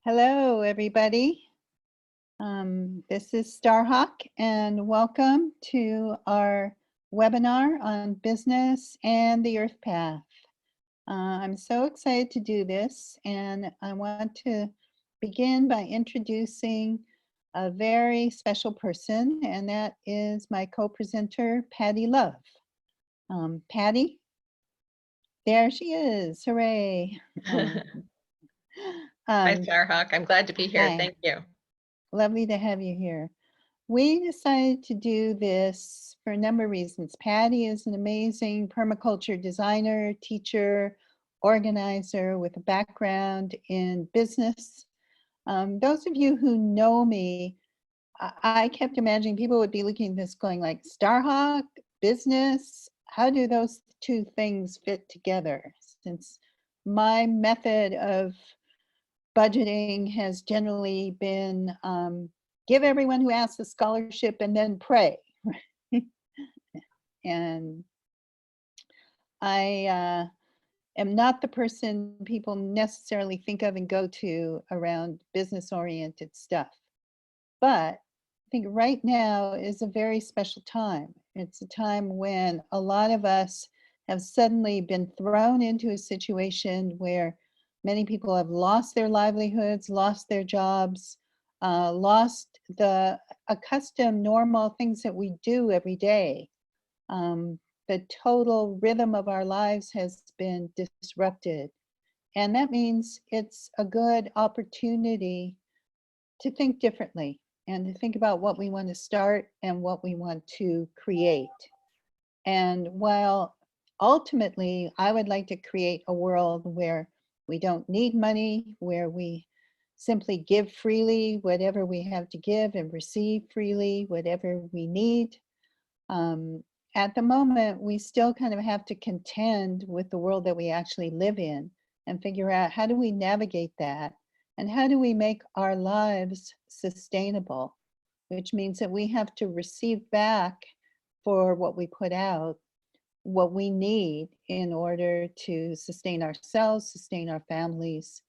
Hello, everybody. This is Starhawk, and welcome to our webinar on business and the Earth Path. I'm so excited to do this, and I want to begin by introducing a very special person, and that is my co-presenter, Patty Love. Patti, there she is, hooray. Hi, Starhawk. I'm glad to be here. Hi. Thank you. Lovely to have you here. We decided to do this for a number of reasons. Patti is an amazing permaculture designer, teacher, organizer with a background in business. Those of you who know me, I kept imagining people would be looking at this going like, Starhawk, business, how do those two things fit together? Since my method of budgeting has generally been give everyone who asks a scholarship and then pray. And I am not the person people necessarily think of and go to around business-oriented stuff. But I think right now is a very special time. It's a time when a lot of us have suddenly been thrown into a situation where many people have lost their livelihoods, lost their jobs, lost the accustomed normal things that we do every day. The total rhythm of our lives has been disrupted. And that means it's a good opportunity to think differently and to think about what we want to start and what we want to create. And while ultimately I would like to create a world where we don't need money, where we simply give freely whatever we have to give and receive freely whatever we need. At the moment, we still kind of have to contend with the world that we actually live in and figure out how do we navigate that and how do we make our lives sustainable, which means that we have to receive back for what we put out, what we need in order to sustain ourselves, sustain our families,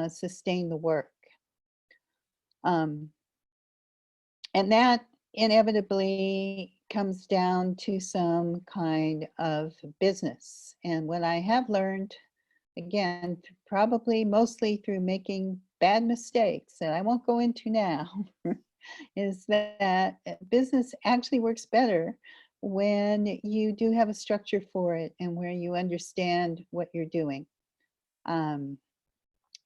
sustain the work. And that inevitably comes down to some kind of business. And what I have learned, again, probably mostly through making bad mistakes that I won't go into now, is that business actually works better when you do have a structure for it and where you understand what you're doing.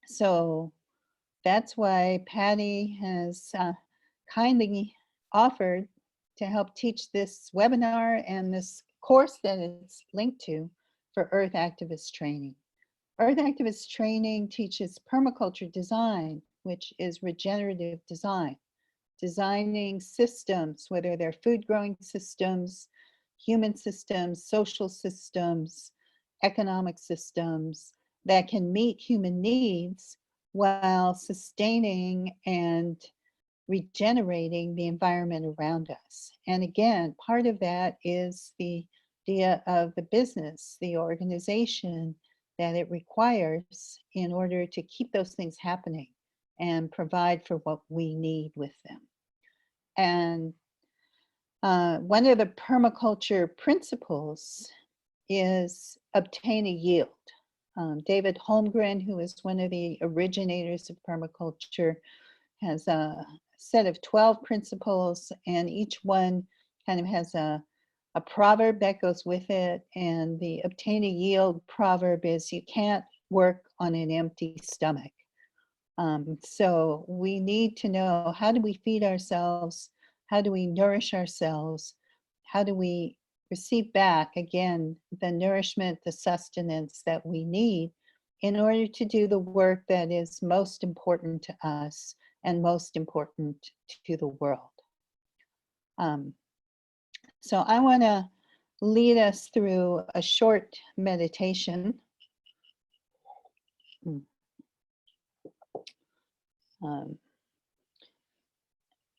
So that's why Patti has kindly offered to help teach this webinar and this course that it's linked to for Earth Activist Training. Earth Activist Training teaches permaculture design, which is regenerative design, designing systems, whether they're food growing systems, human systems, social systems, economic systems that can meet human needs while sustaining and regenerating the environment around us. And again, part of that is the idea of the business, the organization that it requires in order to keep those things happening and provide for what we need with them. And one of the permaculture principles is obtain a yield. David Holmgren, who is one of the originators of permaculture, has a set of 12 principles, and each one kind of has a proverb that goes with it. And the obtain a yield proverb is you can't work on an empty stomach. So we need to know, how do we feed ourselves? How do we nourish ourselves? How do we receive back, again, the nourishment, the sustenance that we need in order to do the work that is most important to us and most important to the world. So I want to lead us through a short meditation.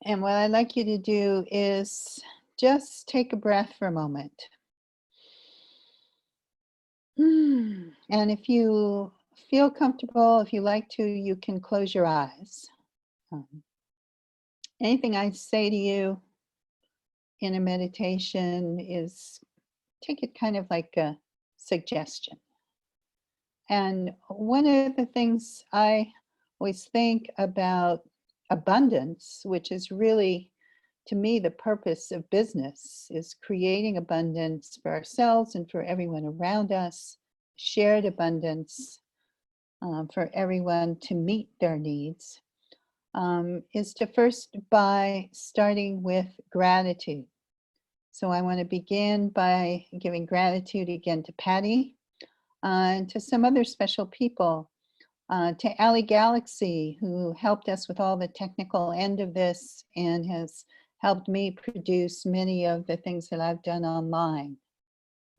And what I'd like you to do is just take a breath for a moment. And if you feel comfortable, if you like to, you can close your eyes. Um, Anything I say to you in a meditation is take it kind of like a suggestion. And one of the things I always think about abundance, which is really, to me, the purpose of business, is creating abundance for ourselves and for everyone around us, shared abundance for everyone to meet their needs, is to first by starting with gratitude. So I want to begin by giving gratitude again to Patti and to some other special people, to Alley Galaxy, who helped us with all the technical end of this and has helped me produce many of the things that I've done online.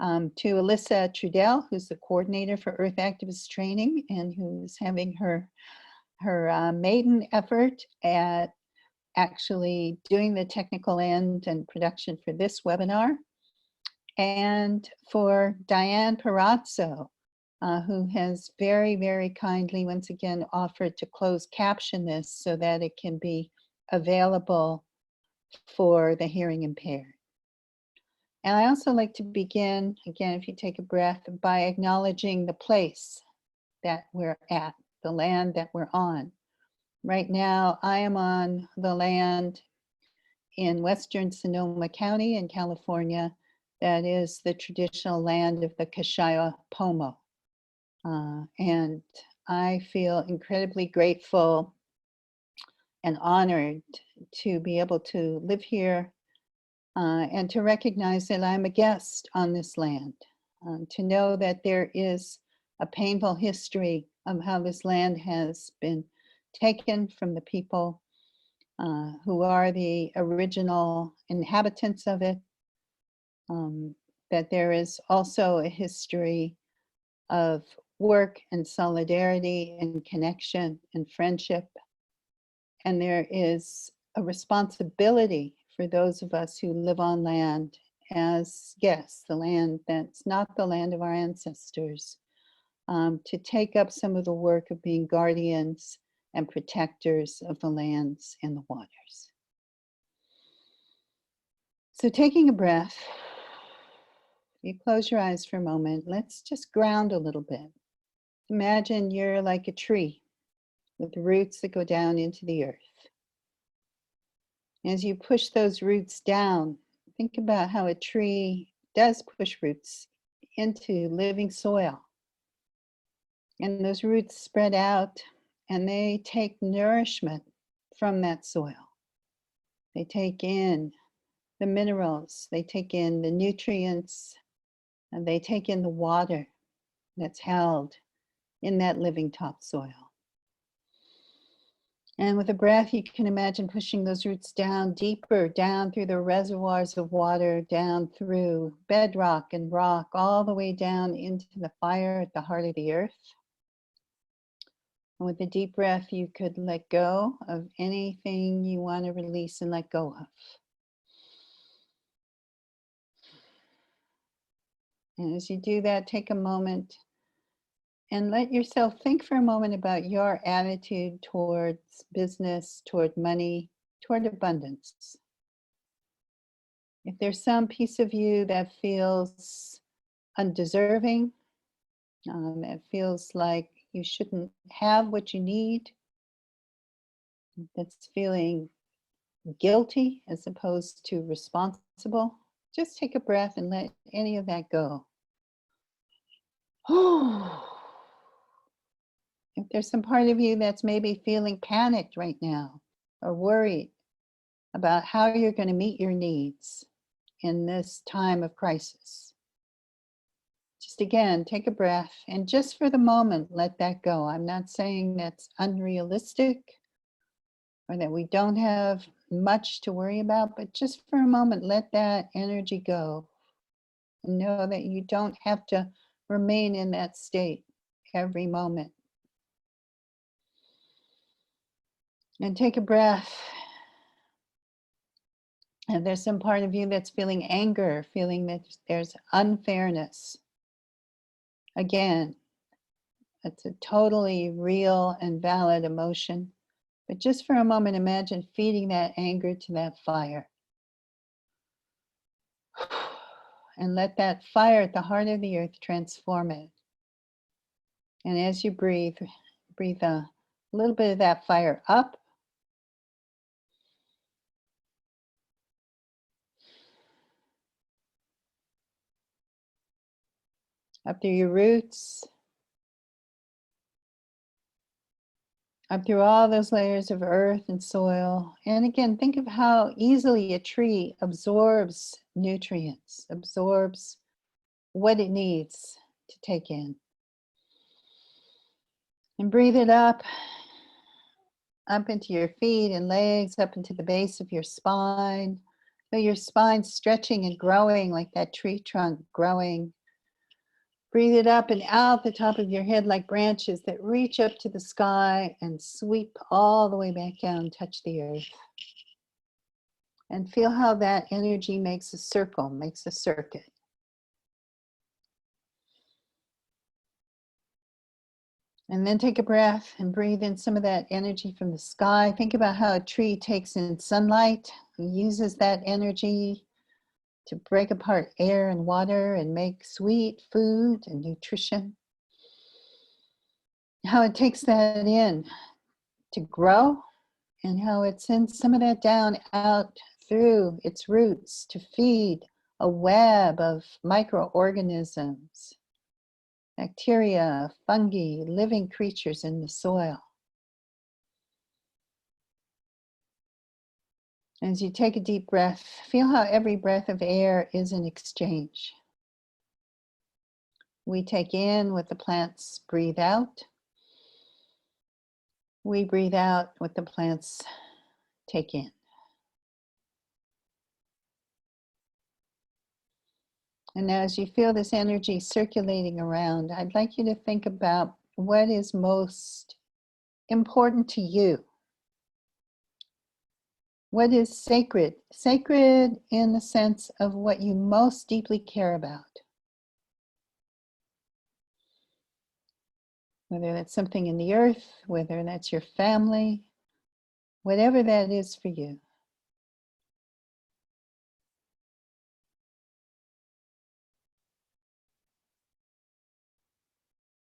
To Alyssa Trudell, who's the coordinator for Earth Activist Training and who's having her maiden effort at actually doing the technical end and production for this webinar. And for Diane Perazzo, who has very, very kindly, once again, offered to close caption this so that it can be available for the hearing impaired. And I also like to begin, again, if you take a breath, by acknowledging the place that we're at, the land that we're on. Right now, I am on the land in Western Sonoma County in California that is the traditional land of the Kashaya Pomo. And I feel incredibly grateful and honored to be able to live here and to recognize that I'm a guest on this land, to know that there is a painful history of how this land has been taken from the people who are the original inhabitants of it, that there is also a history of work and solidarity and connection and friendship. And there is a responsibility for those of us who live on land as guests, the land that's not the land of our ancestors, to take up some of the work of being guardians and protectors of the lands and the waters. So taking a breath, you close your eyes for a moment, let's just ground a little bit. Imagine you're like a tree with roots that go down into the earth. As you push those roots down, think about how a tree does push roots into living soil. And those roots spread out and they take nourishment from that soil. They take in the minerals, they take in the nutrients, and they take in the water that's held in that living topsoil. And with a breath, you can imagine pushing those roots down deeper, down through the reservoirs of water, down through bedrock and rock, all the way down into the fire at the heart of the earth. And with a deep breath, you could let go of anything you want to release and let go of. And as you do that, take a moment and let yourself think for a moment about your attitude towards business, toward money, toward abundance. If there's some piece of you that feels undeserving, it feels like you shouldn't have what you need, that's feeling guilty as opposed to responsible, just take a breath and let any of that go. If there's some part of you that's maybe feeling panicked right now or worried about how you're going to meet your needs in this time of crisis, just again, take a breath and just for the moment, let that go. I'm not saying that's unrealistic or that we don't have much to worry about, but just for a moment, let that energy go. And know that you don't have to remain in that state every moment. And take a breath. And there's some part of you that's feeling anger, feeling that there's unfairness. Again, It's a totally real and valid emotion. But just for a moment, imagine feeding that anger to that fire. And let that fire at the heart of the earth transform it. And as you breathe, breathe a little bit of that fire up. Up through your roots. Up through all those layers of earth and soil. And again, think of how easily a tree absorbs nutrients, absorbs what it needs to take in. And breathe it up into your feet and legs, up into the base of your spine. Feel your spine stretching and growing like that tree trunk growing. Breathe it up and out the top of your head like branches that reach up to the sky and sweep all the way back down, touch the earth. And feel how that energy makes a circle, makes a circuit. And then take a breath and breathe in some of that energy from the sky. Think about how a tree takes in sunlight, uses that energy to break apart air and water and make sweet food and nutrition. How it takes that in to grow, and how it sends some of that down out through its roots to feed a web of microorganisms, bacteria, fungi, living creatures in the soil. As you take a deep breath, feel how every breath of air is an exchange. We take in what the plants breathe out. We breathe out what the plants take in. And now as you feel this energy circulating around, I'd like you to think about what is most important to you. What is sacred? Sacred in the sense of what you most deeply care about. Whether that's something in the earth, whether that's your family, whatever that is for you.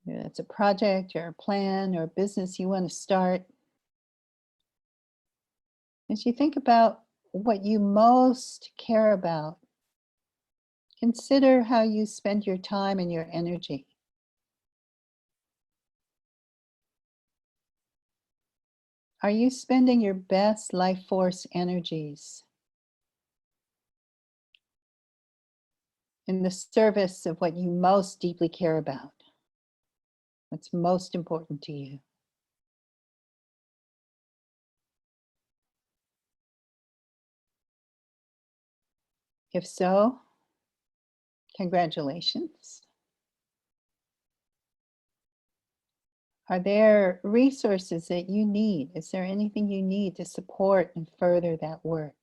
Whether that's a project or a plan or a business you want to start. As you think about what you most care about, consider how you spend your time and your energy. Are you spending your best life force energies in the service of what you most deeply care about? What's most important to you? If so, congratulations. Are there resources that you need? Is there anything you need to support and further that work?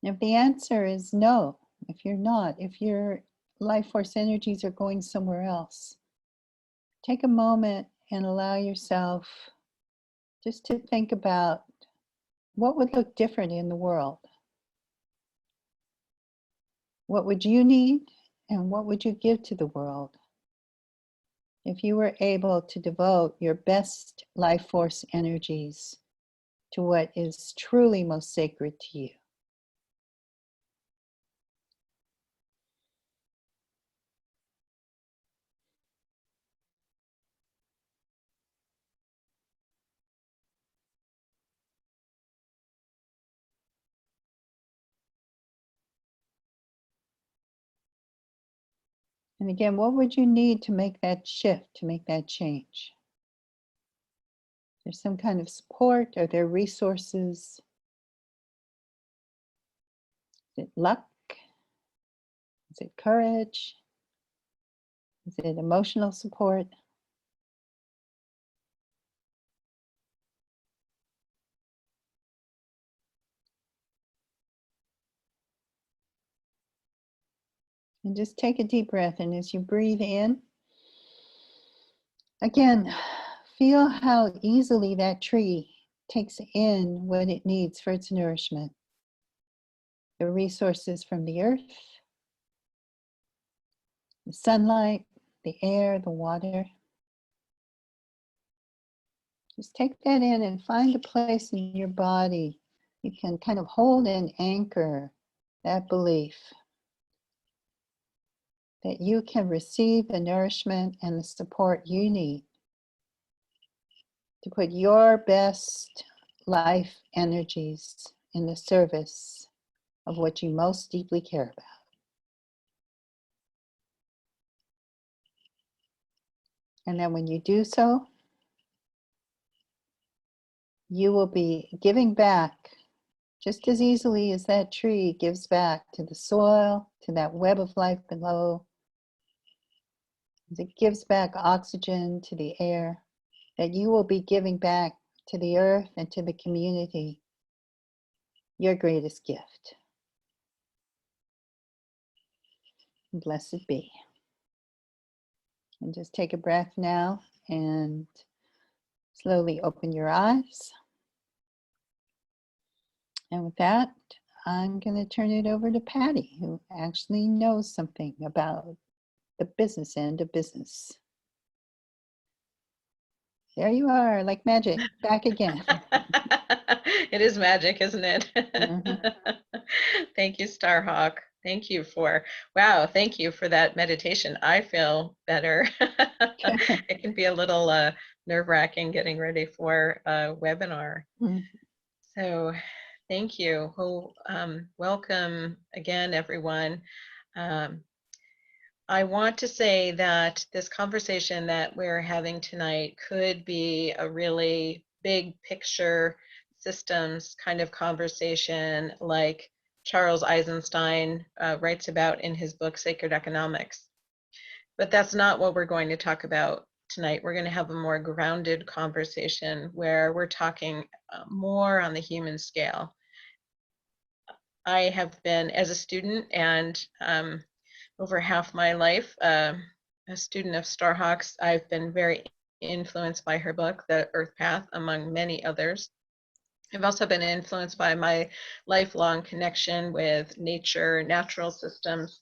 If the answer is no, if you're not, if your life force energies are going somewhere else, take a moment and allow yourself just to think about what would look different in the world. What would you need and what would you give to the world if you were able to devote your best life force energies to what is truly most sacred to you? And again, what would you need to make that shift, to make that change? There's some kind of support? Are there resources? Is it luck? Is it courage? Is it emotional support? And just take a deep breath, and as you breathe in, Again, feel how easily that tree takes in what it needs for its nourishment. The resources from the earth, the sunlight, the air, the water. Just take that in and find a place in your body you can kind of hold and anchor that belief that you can receive the nourishment and the support you need to put your best life energies in the service of what you most deeply care about. And then when you do so, you will be giving back just as easily as that tree gives back to the soil, to that web of life below, as it gives back oxygen to the air, that you will be giving back to the earth and to the community your greatest gift. Blessed be. And just take a breath now and slowly open your eyes. And with that, I'm going to turn it over to Patti, who actually knows something about the business end of business. There you are, like magic, back again. It is magic, isn't it? Mhm. Thank you, Starhawk. Thank you for that meditation. I feel better. It can be a little nerve-wracking getting ready for a webinar. Mhm. So thank you. Well, welcome again, everyone. I want to say that this conversation that we're having tonight could be a really big picture systems kind of conversation like Charles Eisenstein writes about in his book, Sacred Economics. But that's not what we're going to talk about tonight. We're going to have a more grounded conversation where we're talking more on the human scale. I have been, as a student and over half my life, a student of Starhawk's. I've been very influenced by her book, The Earth Path, among many others. I've also been influenced by my lifelong connection with nature, natural systems,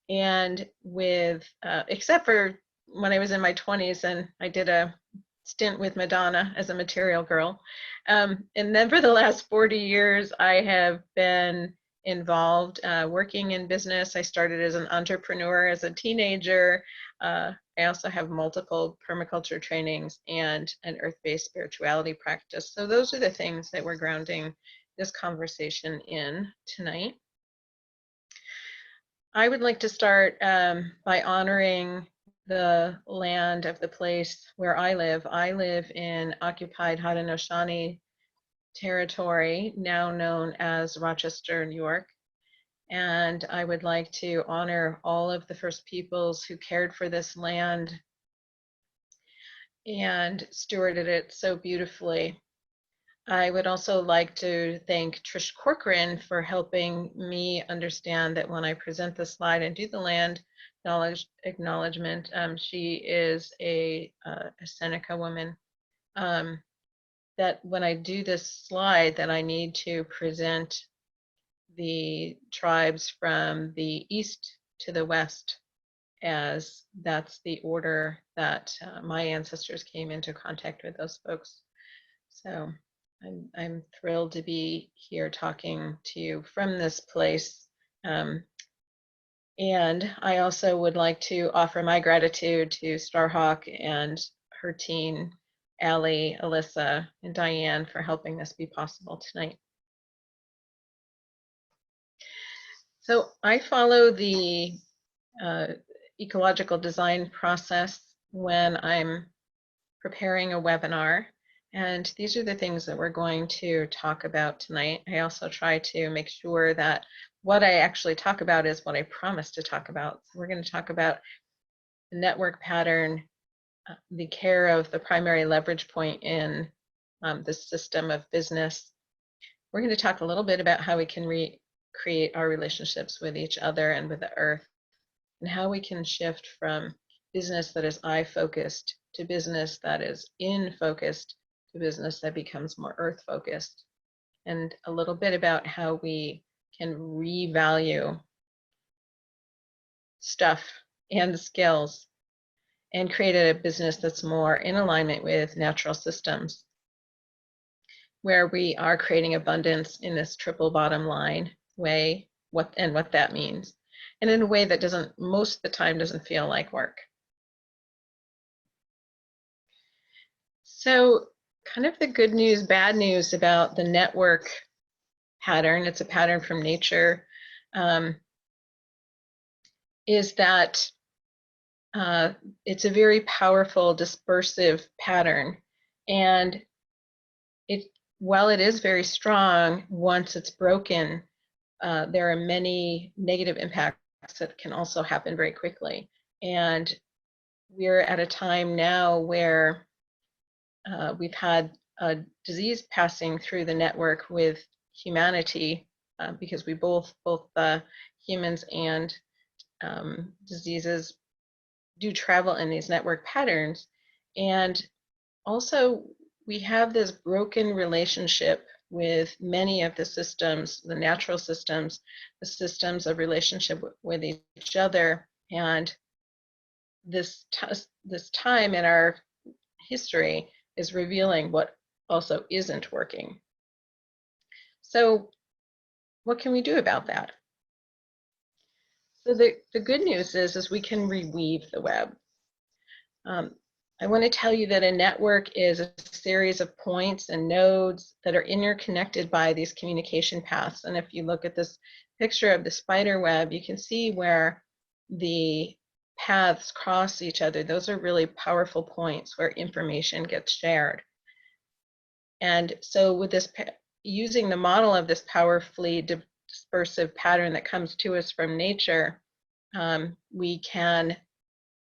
and with, except for when I was in my 20s and I did a stint with Madonna as a material girl. And then for the last 40 years, I have been involved working in business. I started as an entrepreneur as a teenager. I also have multiple permaculture trainings and an earth-based spirituality practice. So those are the things that we're grounding this conversation in tonight. I would like to start by honoring the land of the place where I live. I live in occupied Haudenosaunee territory, now known as Rochester, New York. And I would like to honor all of the First Peoples who cared for this land and stewarded it so beautifully. I would also like to thank Trish Corcoran for helping me understand that when I present the slide and do the land acknowledgement, she is a Seneca woman, that when I do this slide that I need to present the tribes from the east to the west, as that's the order that my ancestors came into contact with those folks. So I'm thrilled to be here talking to you from this place. And I also would like to offer my gratitude to Starhawk and her team, Allie, Alyssa, and Diane for helping this be possible tonight. So I follow the ecological design process when I'm preparing a webinar. And these are the things that we're going to talk about tonight. I also try to make sure that what I actually talk about is what I promised to talk about. So we're going to talk about the network pattern, the care of the primary leverage point in the system of business. We're going to talk a little bit about how we can create our relationships with each other and with the earth, and how we can shift from business that is I-focused to business that is in focused to business that becomes more earth focused, and a little bit about how we can revalue stuff and skills and create a business that's more in alignment with natural systems, where we are creating abundance in this triple bottom line way, what that means, and in a way that doesn't, most of the time, doesn't feel like work. So kind of the good news, bad news about the network pattern, it's a pattern from nature, is that it's a very powerful dispersive pattern. And while it is very strong, once it's broken, there are many negative impacts that can also happen very quickly. And we're at a time now where we've had a disease passing through the network with humanity, because we both humans and diseases do travel in these network patterns. And also we have this broken relationship with many of the systems, the natural systems, the systems of relationship with each other. And this time in our history is revealing what also isn't working. So what can we do about that? So the good news is we can reweave the web. I want to tell you that a network is a series of points and nodes that are interconnected by these communication paths. And if you look at this picture of the spider web, you can see where the paths cross each other. Those are really powerful points where information gets shared. And so with this, using the model of this powerfully dispersive pattern that comes to us from nature, we can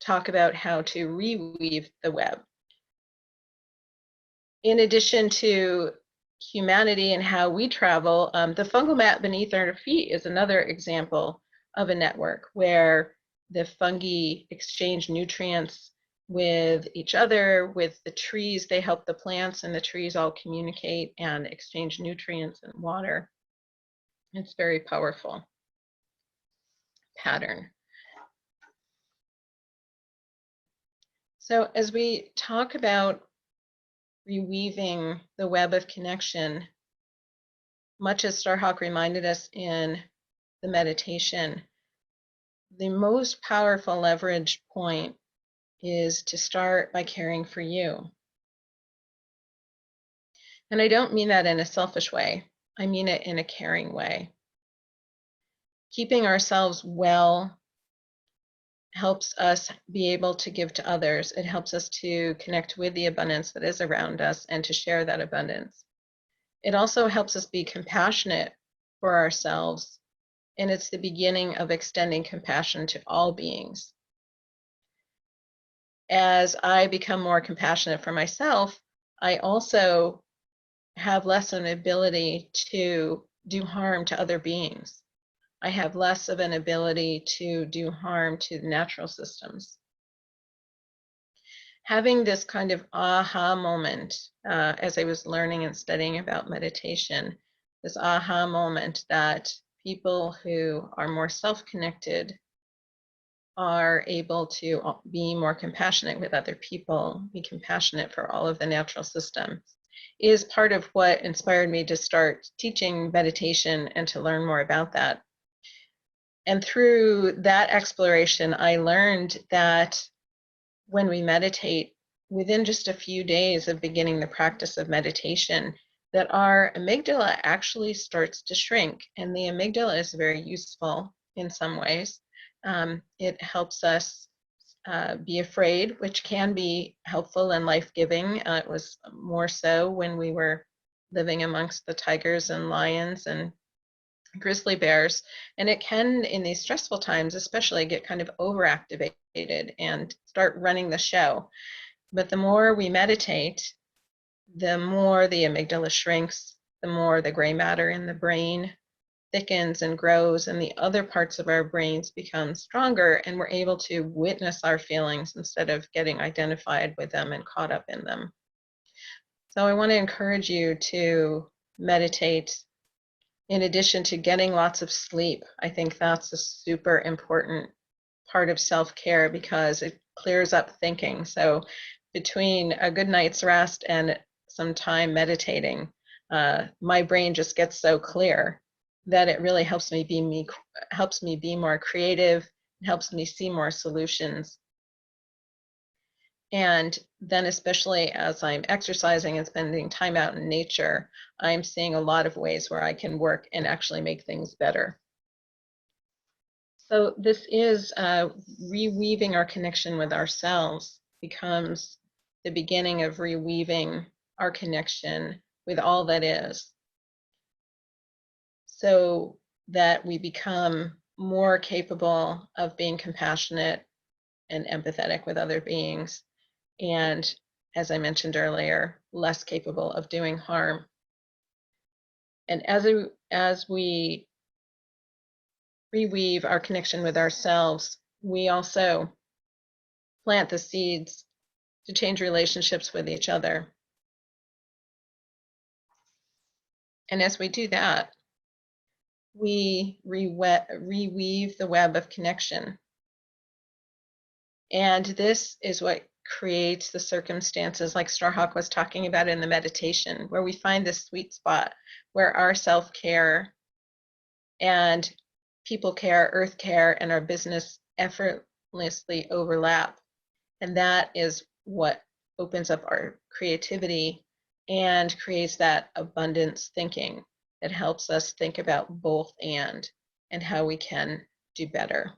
talk about how to reweave the web. In addition to humanity and how we travel, the fungal mat beneath our feet is another example of a network where the fungi exchange nutrients with each other, with the trees. They help the plants, and the trees all communicate and exchange nutrients and water. It's very powerful pattern. So as we talk about reweaving the web of connection, much as Starhawk reminded us in the meditation, the most powerful leverage point is to start by caring for you. And I don't mean that in a selfish way. I mean it in a caring way. Keeping ourselves well helps us be able to give to others. It helps us to connect with the abundance that is around us and to share that abundance. It also helps us be compassionate for ourselves, and it's the beginning of extending compassion to all beings. As I become more compassionate for myself, I also have less of an ability to do harm to other beings. I have less of an ability to do harm to the natural systems. Having this kind of aha moment, as I was learning and studying about meditation, this aha moment that people who are more self-connected are able to be more compassionate with other people, be compassionate for all of the natural systems, is part of what inspired me to start teaching meditation and to learn more about that. And through that exploration, I learned that when we meditate, within just a few days of beginning the practice of meditation, that our amygdala actually starts to shrink. And the amygdala is very useful in some ways. It helps us be afraid, which can be helpful and life-giving. It was more so when we were living amongst the tigers and lions and grizzly bears. And it can, in these stressful times especially, get kind of overactivated and start running the show. But the more we meditate, the more the amygdala shrinks, the more the gray matter in the brain thickens and grows, and the other parts of our brains become stronger, and we're able to witness our feelings instead of getting identified with them and caught up in them. So I want to encourage you to meditate in addition to getting lots of sleep. I think that's a super important part of self-care because it clears up thinking. So between a good night's rest and some time meditating, my brain just gets so clear that it really helps me be more creative, helps me see more solutions. And then especially as I'm exercising and spending time out in nature, I'm seeing a lot of ways where I can work and actually make things better. So this is reweaving our connection with ourselves becomes the beginning of reweaving our connection with all that is, so that we become more capable of being compassionate and empathetic with other beings, and, as I mentioned earlier, less capable of doing harm. And as we reweave our connection with ourselves, we also plant the seeds to change relationships with each other. And as we do that, we reweave the web of connection. And this is what creates the circumstances like Starhawk was talking about in the meditation, where we find this sweet spot where our self-care and people care, earth care, and our business effortlessly overlap. And that is what opens up our creativity and creates that abundance thinking that helps us think about both and how we can do better.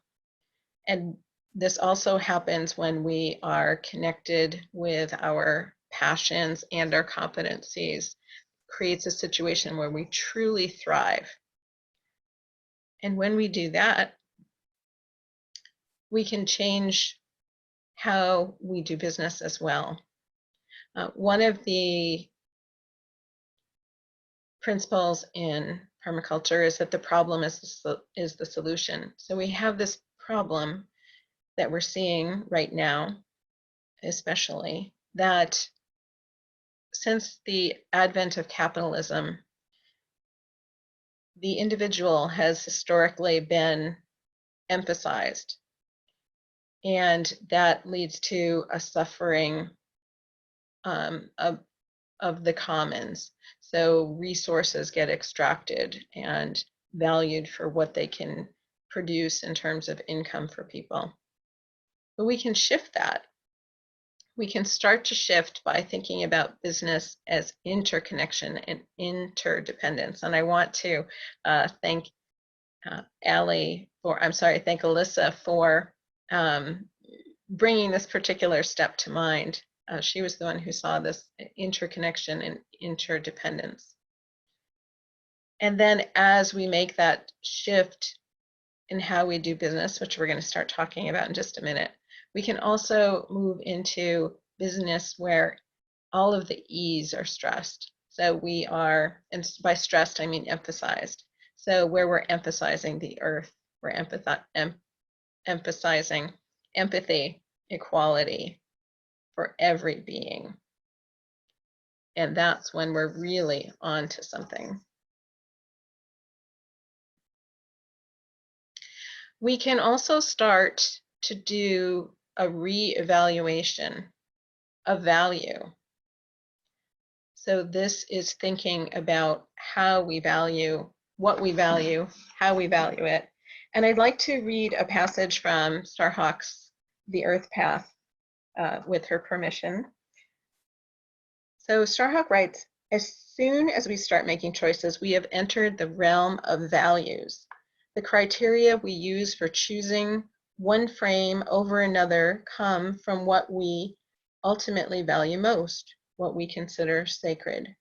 And this also happens when we are connected with our passions and our competencies, creates a situation where we truly thrive. And when we do that, we can change how we do business as well. One of the principles in permaculture is that the problem is the solution. So we have this problem that we're seeing right now, especially, that since the advent of capitalism, the individual has historically been emphasized, and that leads to a suffering of the commons. So resources get extracted and valued for what they can produce in terms of income for people. But we can shift that. We can start to shift by thinking about business as interconnection and interdependence. And I want to thank thank Alyssa for bringing this particular step to mind. She was the one who saw this interconnection and interdependence. And then as we make that shift in how we do business, which we're going to start talking about in just a minute, we can also move into business where all of the E's are stressed. So we are, and by stressed, I mean emphasized. So where we're emphasizing the earth, we're emphasizing empathy, equality for every being. And that's when we're really on to something. We can also start to do a re-evaluation of value. So this is thinking about how we value, what we value, how we value it. And I'd like to read a passage from Starhawk's The Earth Path with her permission. So Starhawk writes, as soon as we start making choices, we have entered the realm of values. The criteria we use for choosing one frame over another come from what we ultimately value most, what we consider sacred.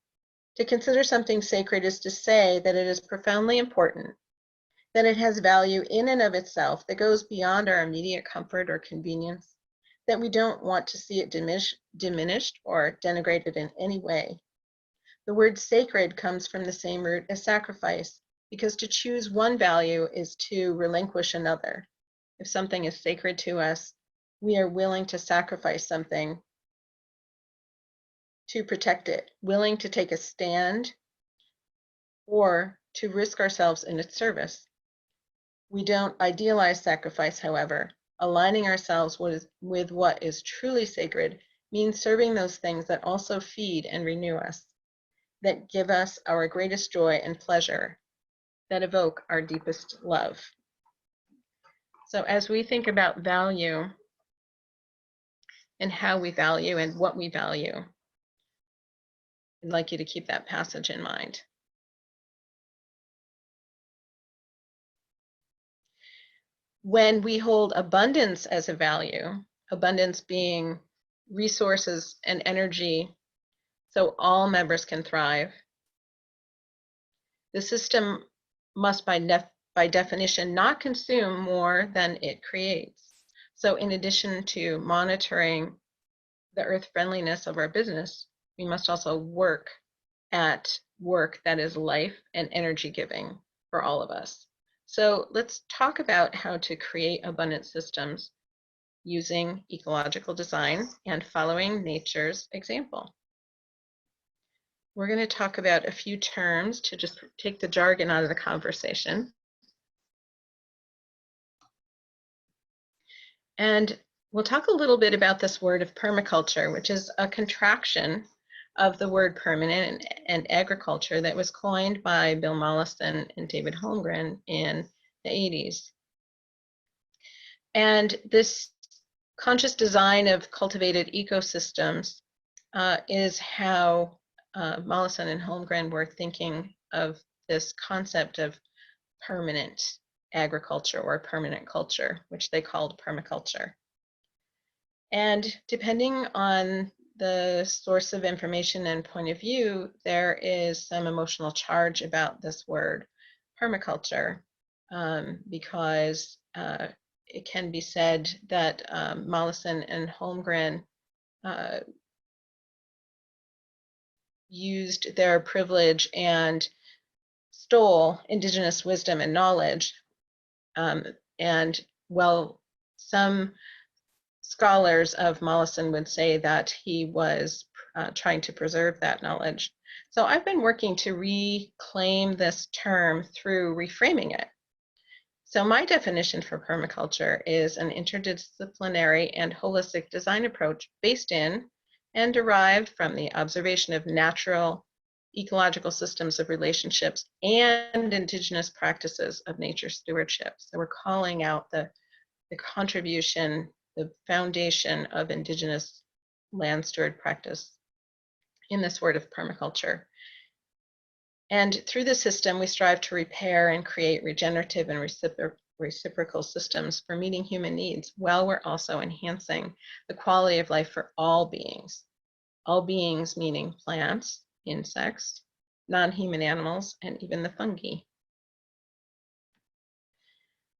To consider something sacred is to say that it is profoundly important, that it has value in and of itself that goes beyond our immediate comfort or convenience, that we don't want to see it diminished or denigrated in any way. The word sacred comes from the same root as sacrifice, because to choose one value is to relinquish another. If something is sacred to us, we are willing to sacrifice something to protect it, willing to take a stand or to risk ourselves in its service. We don't idealize sacrifice, however. Aligning ourselves with what is truly sacred means serving those things that also feed and renew us, that give us our greatest joy and pleasure, that evoke our deepest love. So as we think about value and how we value and what we value, I'd like you to keep that passage in mind. When we hold abundance as a value, abundance being resources and energy so all members can thrive, the system must by definition not consume more than it creates. So in addition to monitoring the earth friendliness of our business, we must also work at work that is life and energy giving for all of us. So let's talk about how to create abundant systems using ecological design and following nature's example. We're going to talk about a few terms to just take the jargon out of the conversation. And we'll talk a little bit about this word of permaculture, which is a contraction of the word permanent and agriculture that was coined by Bill Mollison and David Holmgren in the 80s. And this conscious design of cultivated ecosystems is how Mollison and Holmgren were thinking of this concept of permanent agriculture or permanent culture, which they called permaculture. And depending on the source of information and point of view, there is some emotional charge about this word permaculture, because it can be said that Mollison and Holmgren used their privilege and stole indigenous wisdom and knowledge. And well, some scholars of Mollison would say that he was trying to preserve that knowledge. So I've been working to reclaim this term through reframing it. So my definition for permaculture is an interdisciplinary and holistic design approach based in and derived from the observation of natural ecological systems of relationships and indigenous practices of nature stewardship. So we're calling out the contribution, the foundation of indigenous land steward practice in this word of permaculture. And through the system, we strive to repair and create regenerative and reciprocal systems for meeting human needs, while we're also enhancing the quality of life for all beings. All beings meaning plants, insects, non-human animals, and even the fungi.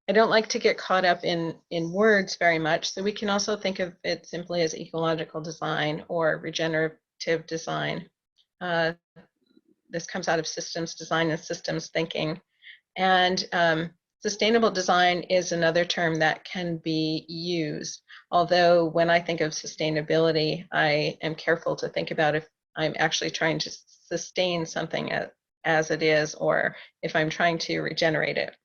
I don't like to get caught up in words very much, so we can also think of it simply as ecological design or regenerative design. This comes out of systems design and systems thinking. And sustainable design is another term that can be used. Although when I think of sustainability, I am careful to think about if I'm actually trying to sustain something as it is, or if I'm trying to regenerate it.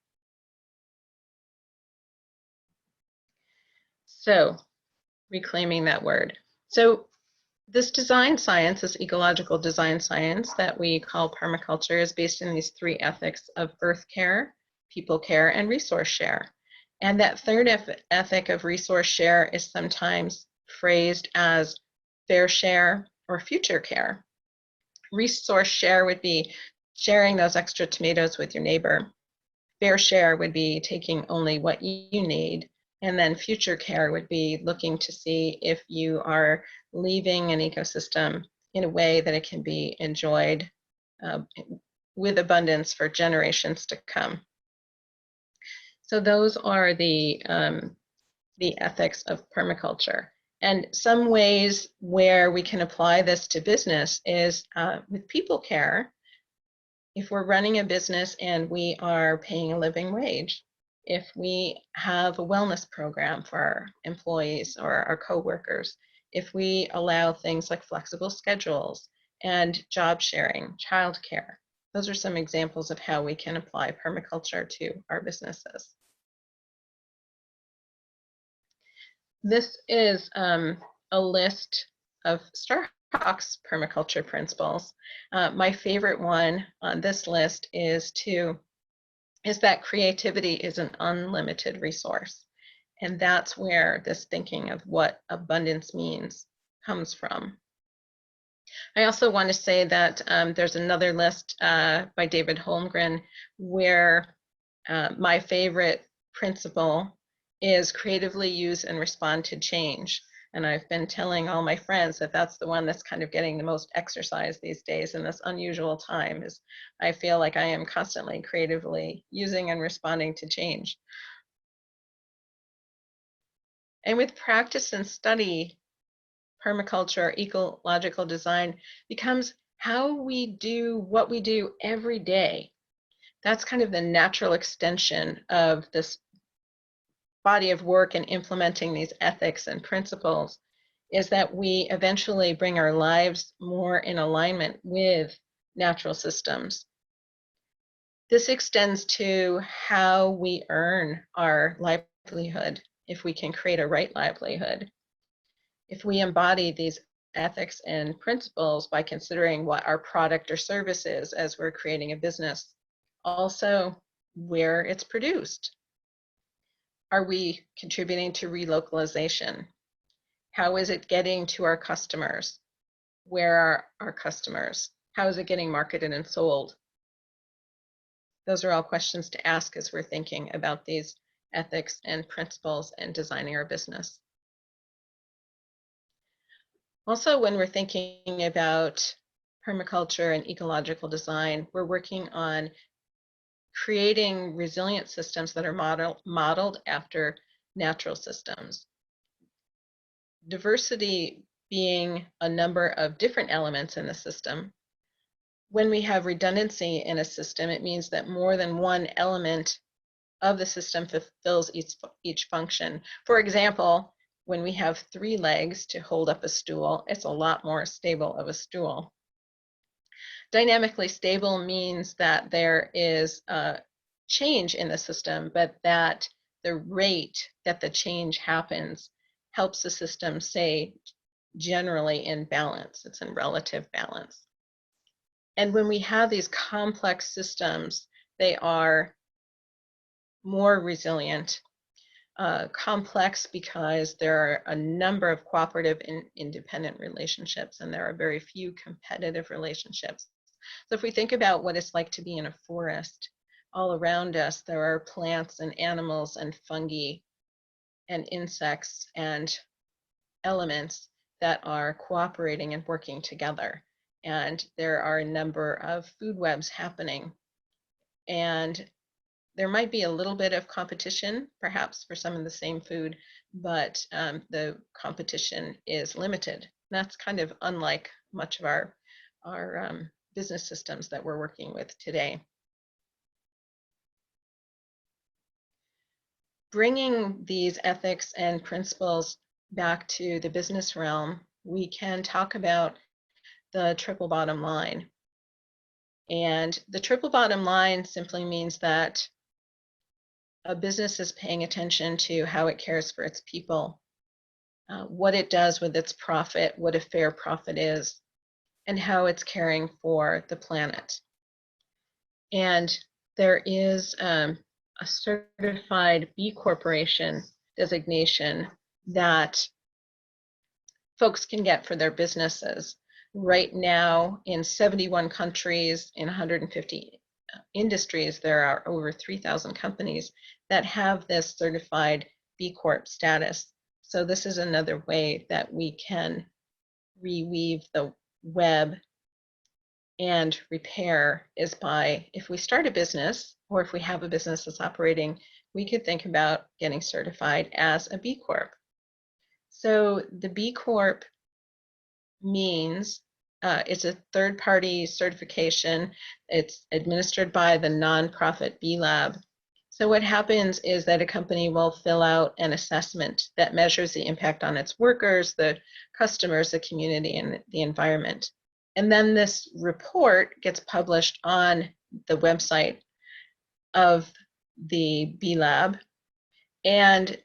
So, reclaiming that word. So this design science, this ecological design science that we call permaculture, is based in these three ethics of earth care, people care, and resource share. And that third ethic of resource share is sometimes phrased as fair share or future care. Resource share would be sharing those extra tomatoes with your neighbor. Fair share would be taking only what you need. And then future care would be looking to see if you are leaving an ecosystem in a way that it can be enjoyed with abundance for generations to come. So those are the ethics of permaculture. And some ways where we can apply this to business is with people care. if we're running a business and we are paying a living wage, if we have a wellness program for our employees or our coworkers, if we allow things like flexible schedules and job sharing, childcare, those are some examples of how we can apply permaculture to our businesses. This is a list of Starhawk's permaculture principles. My favorite one on this list is that creativity is an unlimited resource. And that's where this thinking of what abundance means comes from. I also want to say that there's another list by David Holmgren where my favorite principle is creatively use and respond to change. And I've been telling all my friends that that's the one that's kind of getting the most exercise these days in this unusual time. Is I feel like I am constantly creatively using and responding to change. And with practice and study, permaculture, ecological design becomes how we do what we do every day. That's kind of the natural extension of this body of work and implementing these ethics and principles, is that we eventually bring our lives more in alignment with natural systems. This extends to how we earn our livelihood, if we can create a right livelihood. If we embody these ethics and principles by considering what our product or service is as we're creating a business, also where it's produced. Are we contributing to relocalization? How is it getting to our customers? Where are our customers? How is it getting marketed and sold? Those are all questions to ask as we're thinking about these ethics and principles and designing our business. Also, when we're thinking about permaculture and ecological design, we're working on creating resilient systems that are modeled after natural systems. Diversity being a number of different elements in the system. When we have redundancy in a system, it means that more than one element of the system fulfills each function. For example, when we have 3 legs to hold up a stool, it's a lot more stable of a stool. Dynamically stable means that there is a change in the system, but that the rate that the change happens helps the system stay generally in balance. It's in relative balance. And when we have these complex systems, they are more resilient. Complex because there are a number of cooperative and independent relationships, and there are very few competitive relationships. So if we think about what it's like to be in a forest, all around us there are plants and animals and fungi and insects and elements that are cooperating and working together. And there are a number of food webs happening. And there might be a little bit of competition, perhaps for some of the same food, but the competition is limited. That's kind of unlike much of our business systems that we're working with today. Bringing these ethics and principles back to the business realm, we can talk about the triple bottom line. And the triple bottom line simply means that a business is paying attention to how it cares for its people, what it does with its profit, what a fair profit is, and how it's caring for the planet. And there is a certified B Corporation designation that folks can get for their businesses. Right now, in 71 countries, in 150 industries, there are over 3,000 companies that have this certified B Corp status. So this is another way that we can reweave the web and repair, is by, if we start a business or if we have a business that's operating, we could think about getting certified as a B Corp. So the B Corp means it's a third-party certification. It's administered by the nonprofit B-Lab. So what happens is that a company will fill out an assessment that measures the impact on its workers, the customers, the community, and the environment. And then this report gets published on the website of the B-Lab. And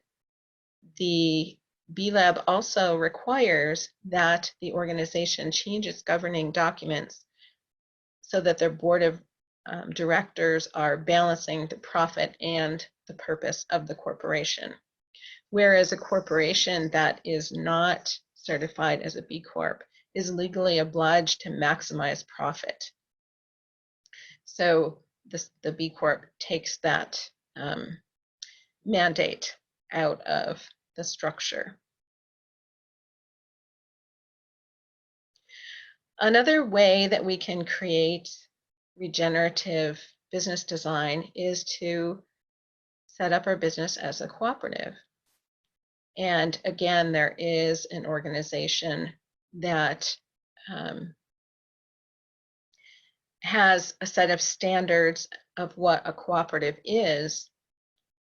the B-Lab also requires that the organization change its governing documents so that their board of directors are balancing the profit and the purpose of the corporation. Whereas a corporation that is not certified as a B Corp is legally obliged to maximize profit. So the B Corp takes that mandate out of the structure. Another way that we can create regenerative business design is to set up our business as a cooperative. And again, there is an organization that has a set of standards of what a cooperative is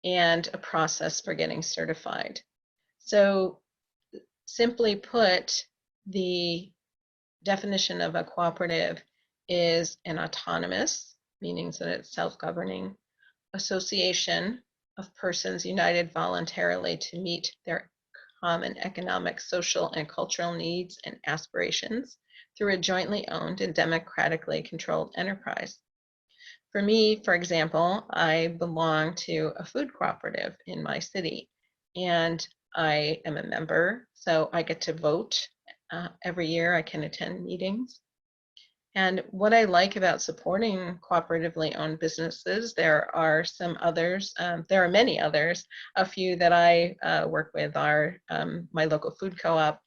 and a process for getting certified. So simply put, the definition of a cooperative is an autonomous, meaning that it's self-governing, association of persons united voluntarily to meet their common economic, social, and cultural needs and aspirations through a jointly owned and democratically controlled enterprise. For me, for example, I belong to a food cooperative in my city, and I am a member, so I get to vote. Every year I can attend meetings. And what I like about supporting cooperatively owned businesses, there are some others, there are many others. A few that I work with are my local food co-op,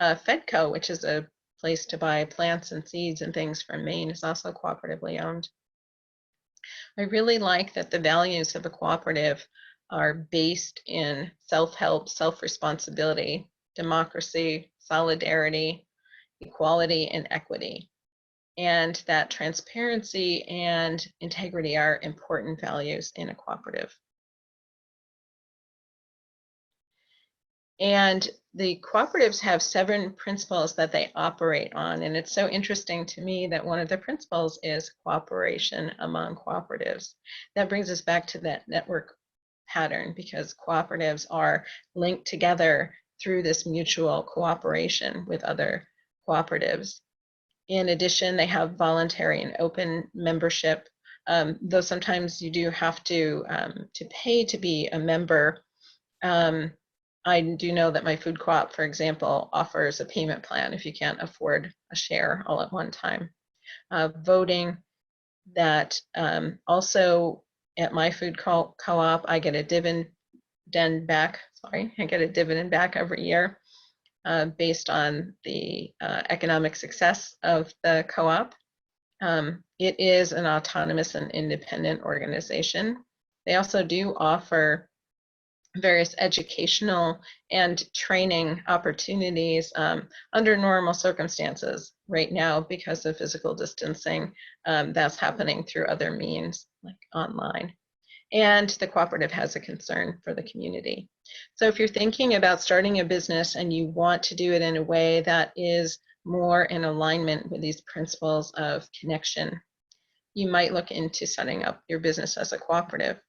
Fedco, which is a place to buy plants and seeds and things from Maine, is also cooperatively owned. I really like that the values of a cooperative are based in self-help, self-responsibility, democracy, solidarity, equality, and equity. And that transparency and integrity are important values in a cooperative. And the cooperatives have 7 principles that they operate on. And it's so interesting to me that one of the principles is cooperation among cooperatives. That brings us back to that network pattern, because cooperatives are linked together through this mutual cooperation with other cooperatives. In addition, they have voluntary and open membership, though sometimes you do have to pay to be a member. I do know that my food co-op, for example, offers a payment plan if you can't afford a share all at one time. Voting, that also at my food co-op, I get a dividend back. I get a dividend back every year based on the economic success of the co-op. It is an autonomous and independent organization. They also do offer various educational and training opportunities under normal circumstances. Right now, because of physical distancing, that's happening through other means like online. And the cooperative has a concern for the community. So if you're thinking about starting a business and you want to do it in a way that is more in alignment with these principles of connection, you might look into setting up your business as a cooperative.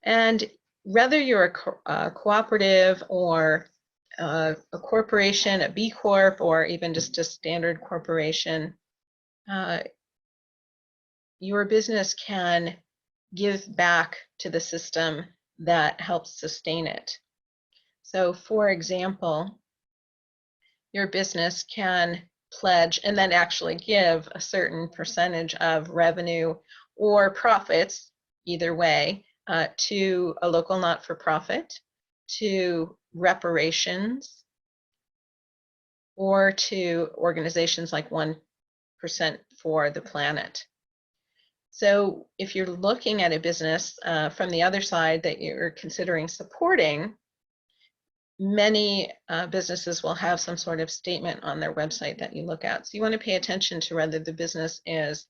And whether you're a cooperative or a corporation, a B Corp, or even just a standard corporation, your business can give back to the system that helps sustain it. So for example, your business can pledge and then actually give a certain percentage of revenue or profits, either way, to a local not-for-profit, to reparations, or to organizations like 1% for the planet. So if you're looking at a business from the other side that you're considering supporting, many businesses will have some sort of statement on their website that you look at. So you want to pay attention to whether the business is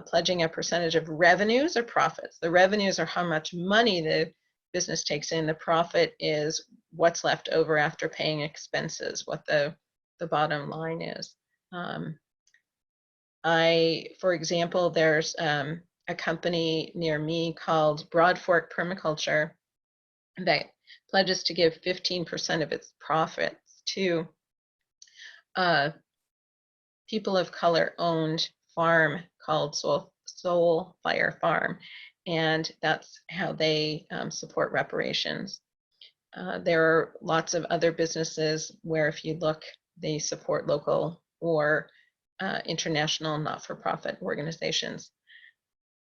pledging a percentage of revenues or profits. The revenues are how much money the business takes in. The profit is what's left over after paying expenses, what the bottom line is. For example, there's a company near me called Broad Fork Permaculture that pledges to give 15% of its profits to people of color owned farm called Soul Fire Farm, and that's how they support reparations. There are lots of other businesses where if you look, they support local or international not-for-profit organizations.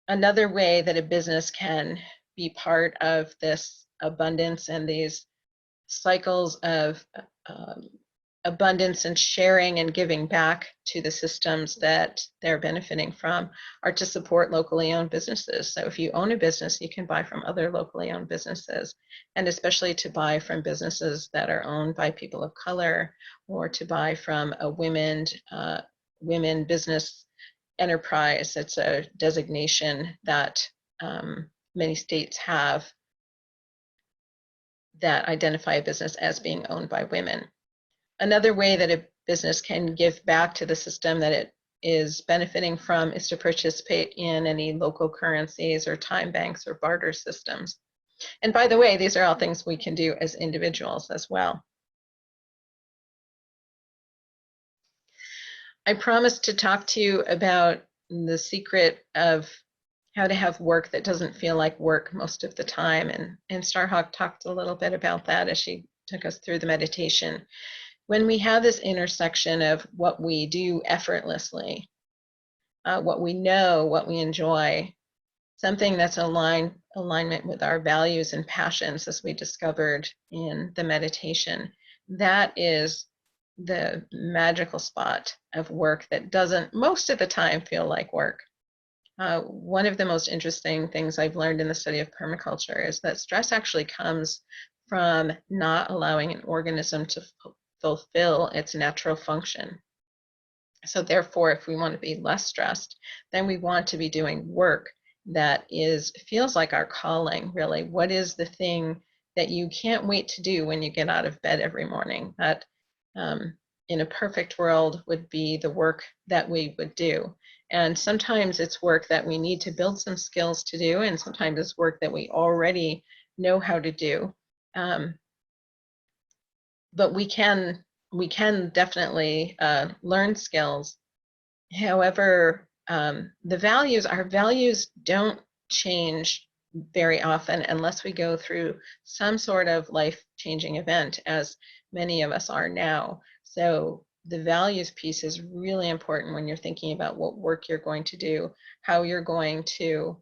Another way that a business can be part of this abundance and these cycles of abundance and sharing and giving back to the systems that they're benefiting from are to support locally owned businesses. So if you own a business, you can buy from other locally owned businesses, and especially to buy from businesses that are owned by people of color, or to buy from a women business enterprise. It's a designation that many states have that identify a business as being owned by women. Another way that a business can give back to the system that it is benefiting from is to participate in any local currencies or time banks or barter systems. And by the way, these are all things we can do as individuals as well. I promised to talk to you about the secret of how to have work that doesn't feel like work most of the time. And Starhawk talked a little bit about that as she took us through the meditation. When we have this intersection of what we do effortlessly, what we know, what we enjoy, something that's alignment with our values and passions, as we discovered in the meditation, that is the magical spot of work that doesn't most of the time feel like work. One of the most interesting things I've learned in the study of permaculture is that stress actually comes from not allowing an organism to fulfill its natural function. So therefore, if we want to be less stressed, then we want to be doing work that feels like our calling, really. What is the thing that you can't wait to do when you get out of bed every morning? That in a perfect world would be the work that we would do. And sometimes it's work that we need to build some skills to do, and sometimes it's work that we already know how to do. But we can definitely learn skills. However, our values don't change very often unless we go through some sort of life-changing event, as many of us are now. So the values piece is really important when you're thinking about what work you're going to do, how you're going to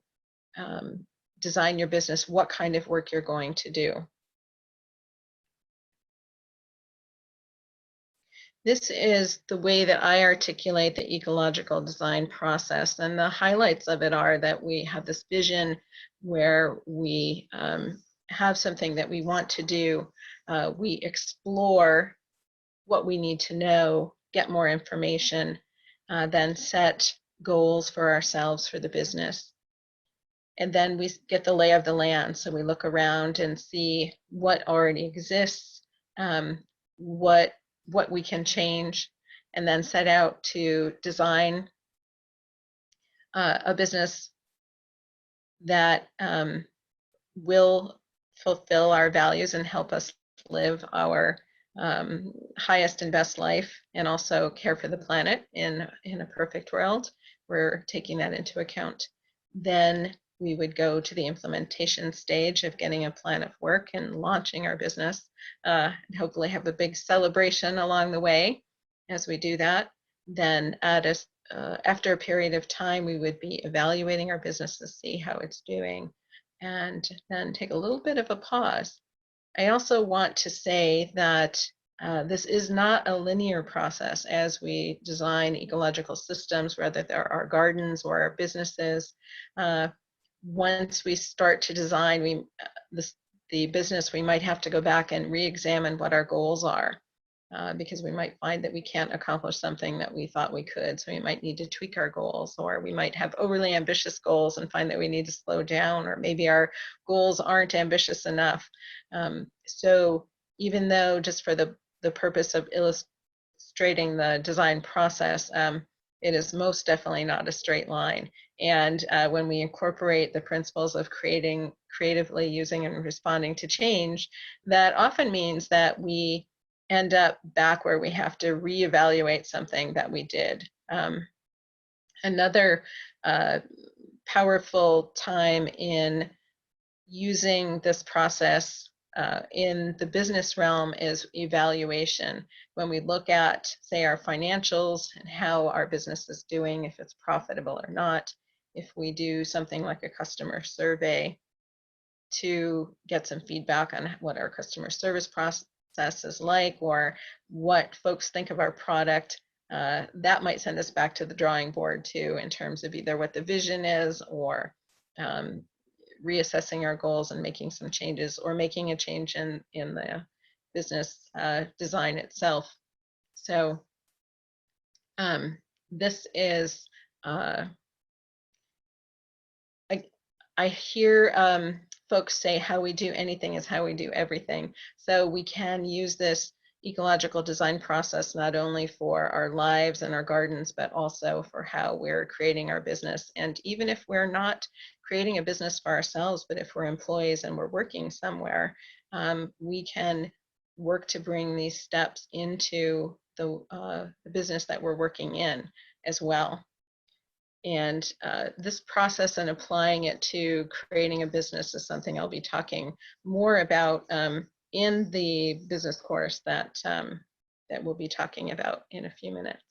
design your business, what kind of work you're going to do. This is the way that I articulate the ecological design process, and the highlights of it are that we have this vision where we have something that we want to do. We explore what we need to know, get more information, then set goals for ourselves for the business. And then we get the lay of the land. So we look around and see what already exists, what we can change, and then set out to design a business that will fulfill our values and help us live our highest and best life, and also care for the planet in a perfect world. We're taking that into account. Then we would go to the implementation stage of getting a plan of work and launching our business, and hopefully have a big celebration along the way as we do that. Then after a period of time, we would be evaluating our business to see how it's doing, and then take a little bit of a pause. I also want to say that this is not a linear process as we design ecological systems, whether they're our gardens or our businesses. Once we start to design, the business, we might have to go back and re-examine what our goals are, because we might find that we can't accomplish something that we thought we could. So we might need to tweak our goals, or we might have overly ambitious goals and find that we need to slow down, or maybe our goals aren't ambitious enough. So even though, just for the purpose of illustrating the design process, it is most definitely not a straight line. And when we incorporate the principles of creatively using and responding to change, that often means that we end up back where we have to reevaluate something that we did. Another powerful time in using this process in the business realm is evaluation. When we look at, say, our financials and how our business is doing, if it's profitable or not, if we do something like a customer survey to get some feedback on what our customer service process is like, or what folks think of our product, that might send us back to the drawing board too, in terms of either what the vision is, or reassessing our goals and making some changes, or making a change in the business design itself. So this is, I hear folks say how we do anything is how we do everything. So we can use this ecological design process not only for our lives and our gardens, but also for how we're creating our business. And even if we're not creating a business for ourselves, but if we're employees and we're working somewhere, we can work to bring these steps into the business that we're working in as well. And this process and applying it to creating a business is something I'll be talking more about in the business course that we'll be talking about in a few minutes.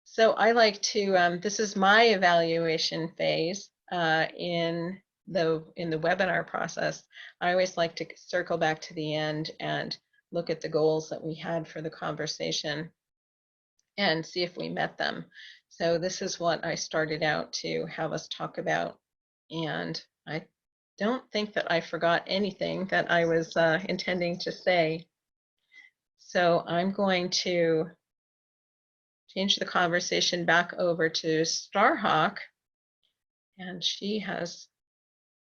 So I like to, this is my evaluation phase in the webinar process. I always like to circle back to the end and look at the goals that we had for the conversation and see if we met them. So this is what I started out to have us talk about. And I don't think that I forgot anything that I was intending to say. So I'm going to change the conversation back over to Starhawk. And she has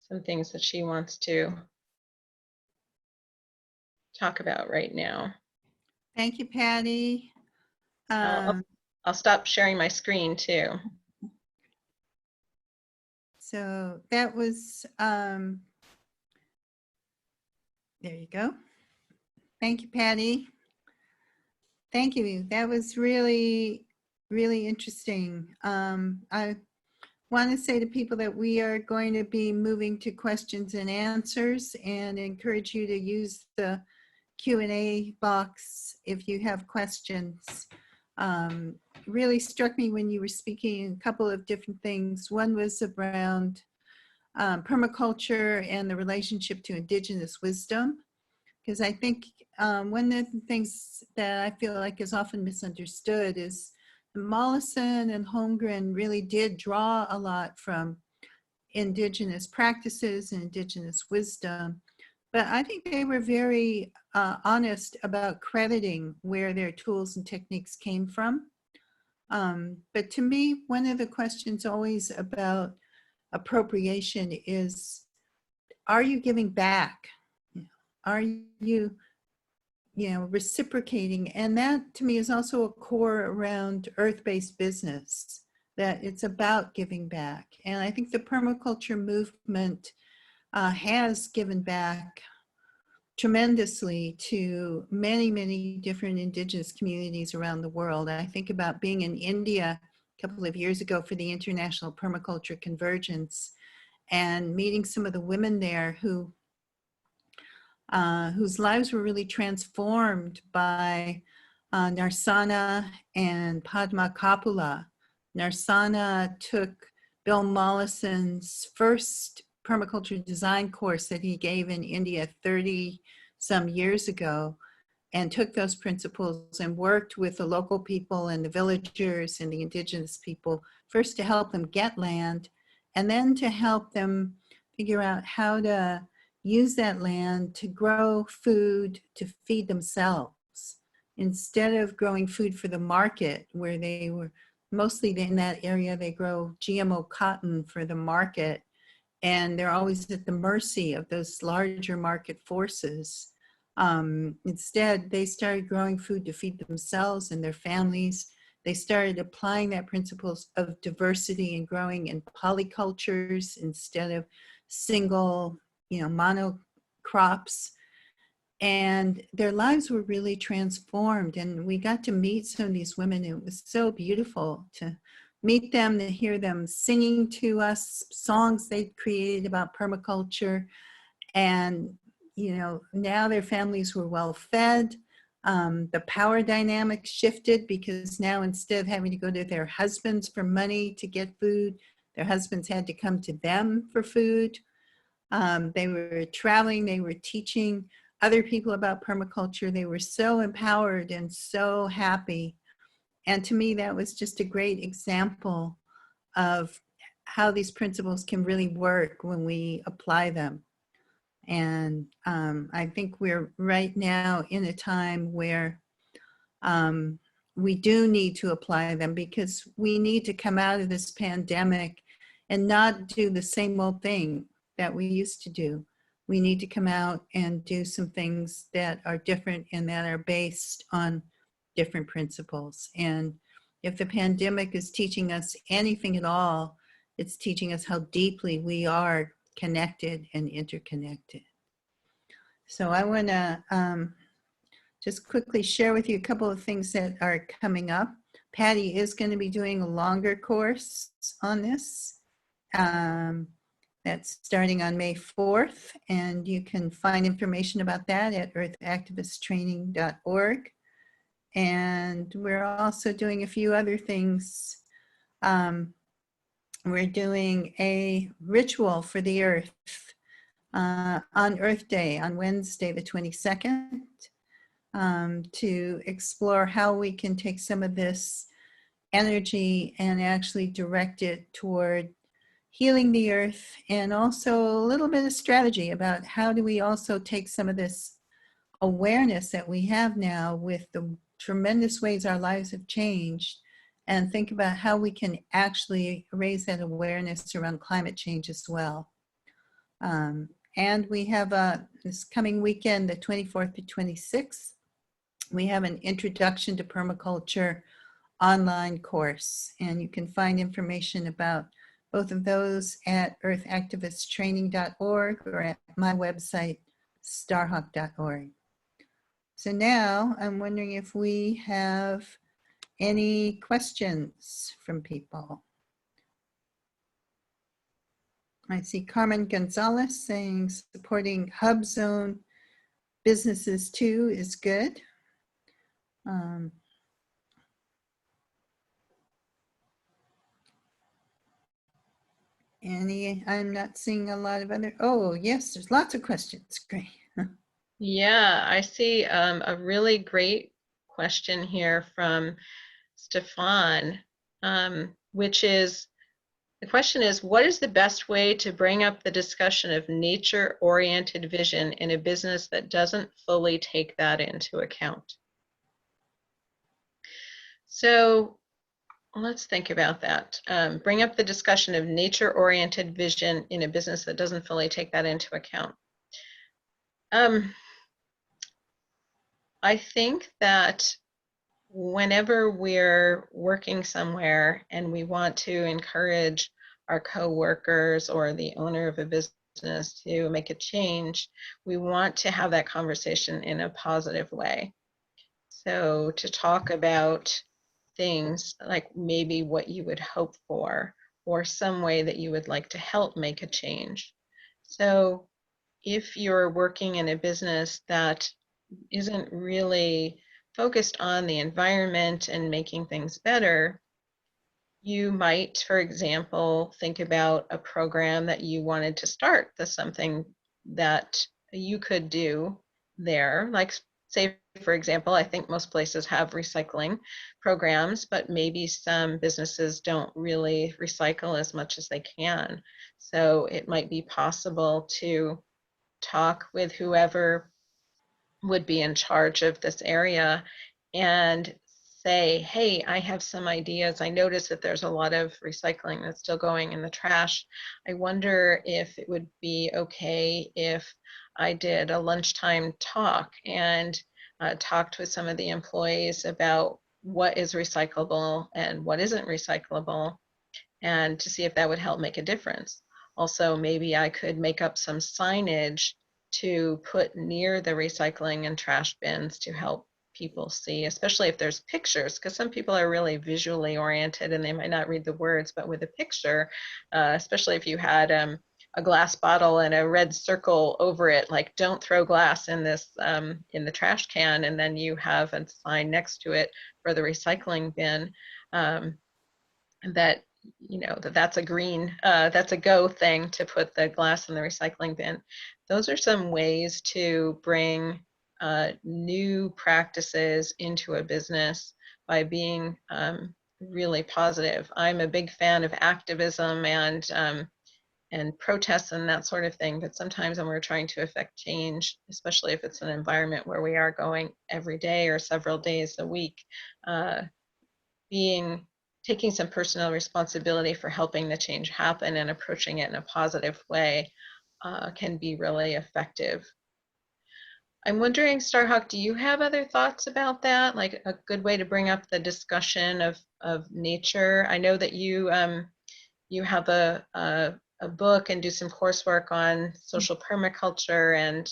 some things that she wants to talk about right now. Thank you, Patty. I'll stop sharing my screen too. So that was, there you go. Thank you, Patty. Thank you. That was really, really interesting. I want to say to people that we are going to be moving to questions and answers, and encourage you to use the Q&A box if you have questions. Really struck me when you were speaking a couple of different things. One was around permaculture and the relationship to indigenous wisdom, because I think one of the things that I feel like is often misunderstood is Mollison and Holmgren really did draw a lot from indigenous practices and indigenous wisdom, but I think they were very honest about crediting where their tools and techniques came from. But to me, one of the questions always about appropriation is, are you giving back? Are you reciprocating? And that to me is also a core around earth-based business, that it's about giving back. And I think the permaculture movement has given back tremendously to many, many different indigenous communities around the world. I think about being in India a couple of years ago for the International Permaculture Convergence, and meeting some of the women there who whose lives were really transformed by Narsana and Padma Kapula. Narsana took Bill Mollison's first permaculture design course that he gave in India 30 some years ago, and took those principles and worked with the local people and the villagers and the indigenous people, first to help them get land, and then to help them figure out how to use that land to grow food to feed themselves instead of growing food for the market, where they were mostly in that area, they grow GMO cotton for the market, and they're always at the mercy of those larger market forces. Instead, they started growing food to feed themselves and their families. They started applying that principles of diversity and growing in polycultures instead of single, monocrops. And their lives were really transformed. And we got to meet some of these women. It was so beautiful to meet them, to hear them singing to us songs they'd created about permaculture. And, now their families were well fed. The power dynamic shifted, because now instead of having to go to their husbands for money to get food, their husbands had to come to them for food. They were traveling, they were teaching other people about permaculture. They were so empowered and so happy. And to me, that was just a great example of how these principles can really work when we apply them. And I think we're right now in a time where we do need to apply them, because we need to come out of this pandemic and not do the same old thing that we used to do. We need to come out and do some things that are different and that are based on different principles. And if the pandemic is teaching us anything at all, it's teaching us how deeply we are connected and interconnected. So I want to just quickly share with you a couple of things that are coming up. Patti is going to be doing a longer course on this. That's starting on May 4th, and you can find information about that at earthactivisttraining.org. And we're also doing a few other things. We're doing a ritual for the earth on Earth Day, on Wednesday, the 22nd, to explore how we can take some of this energy and actually direct it toward healing the earth, and also a little bit of strategy about how do we also take some of this awareness that we have now with the tremendous ways our lives have changed, and think about how we can actually raise that awareness around climate change as well. And we have this coming weekend, the 24th to 26th, we have an Introduction to Permaculture online course, and you can find information about both of those at earthactivisttraining.org or at my website, starhawk.org. So now I'm wondering if we have any questions from people. I see Carmen Gonzalez saying supporting hub zone businesses too is good. I'm not seeing a lot of other, oh yes, there's lots of questions, great. Yeah, I see a really great question here from Stefan, which is, the question is, what is the best way to bring up the discussion of nature-oriented vision in a business that doesn't fully take that into account? So let's think about that. Bring up the discussion of nature-oriented vision in a business that doesn't fully take that into account. I think that whenever we're working somewhere and we want to encourage our coworkers or the owner of a business to make a change, we want to have that conversation in a positive way. So to talk about things like maybe what you would hope for, or some way that you would like to help make a change. So if you're working in a business that isn't really focused on the environment and making things better, you might, for example, think about a program that you wanted to start. That's something that you could do there, like say, for example, I think most places have recycling programs, but maybe some businesses don't really recycle as much as they can. So it might be possible to talk with whoever would be in charge of this area and say, hey, I have some ideas. I notice that there's a lot of recycling that's still going in the trash. I wonder if it would be okay if I did a lunchtime talk and talked with some of the employees about what is recyclable and what isn't recyclable, and to see if that would help make a difference. Also, maybe I could make up some signage to put near the recycling and trash bins to help people see, especially if there's pictures, because some people are really visually oriented and they might not read the words, but with a picture, especially if you had a glass bottle and a red circle over it, like don't throw glass in this in the trash can, and then you have a sign next to it for the recycling bin, that that's a green, that's a go thing to put the glass in the recycling bin. Those are some ways to bring new practices into a business by being really positive. I'm a big fan of activism and protests and that sort of thing, but sometimes when we're trying to affect change, especially if it's an environment where we are going every day or several days a week, uh, being taking some personal responsibility for helping the change happen and approaching it in a positive way can be really effective. I'm wondering, Starhawk, do you have other thoughts about that? Like a good way to bring up the discussion of nature? I know that you have a book and do some coursework on social permaculture and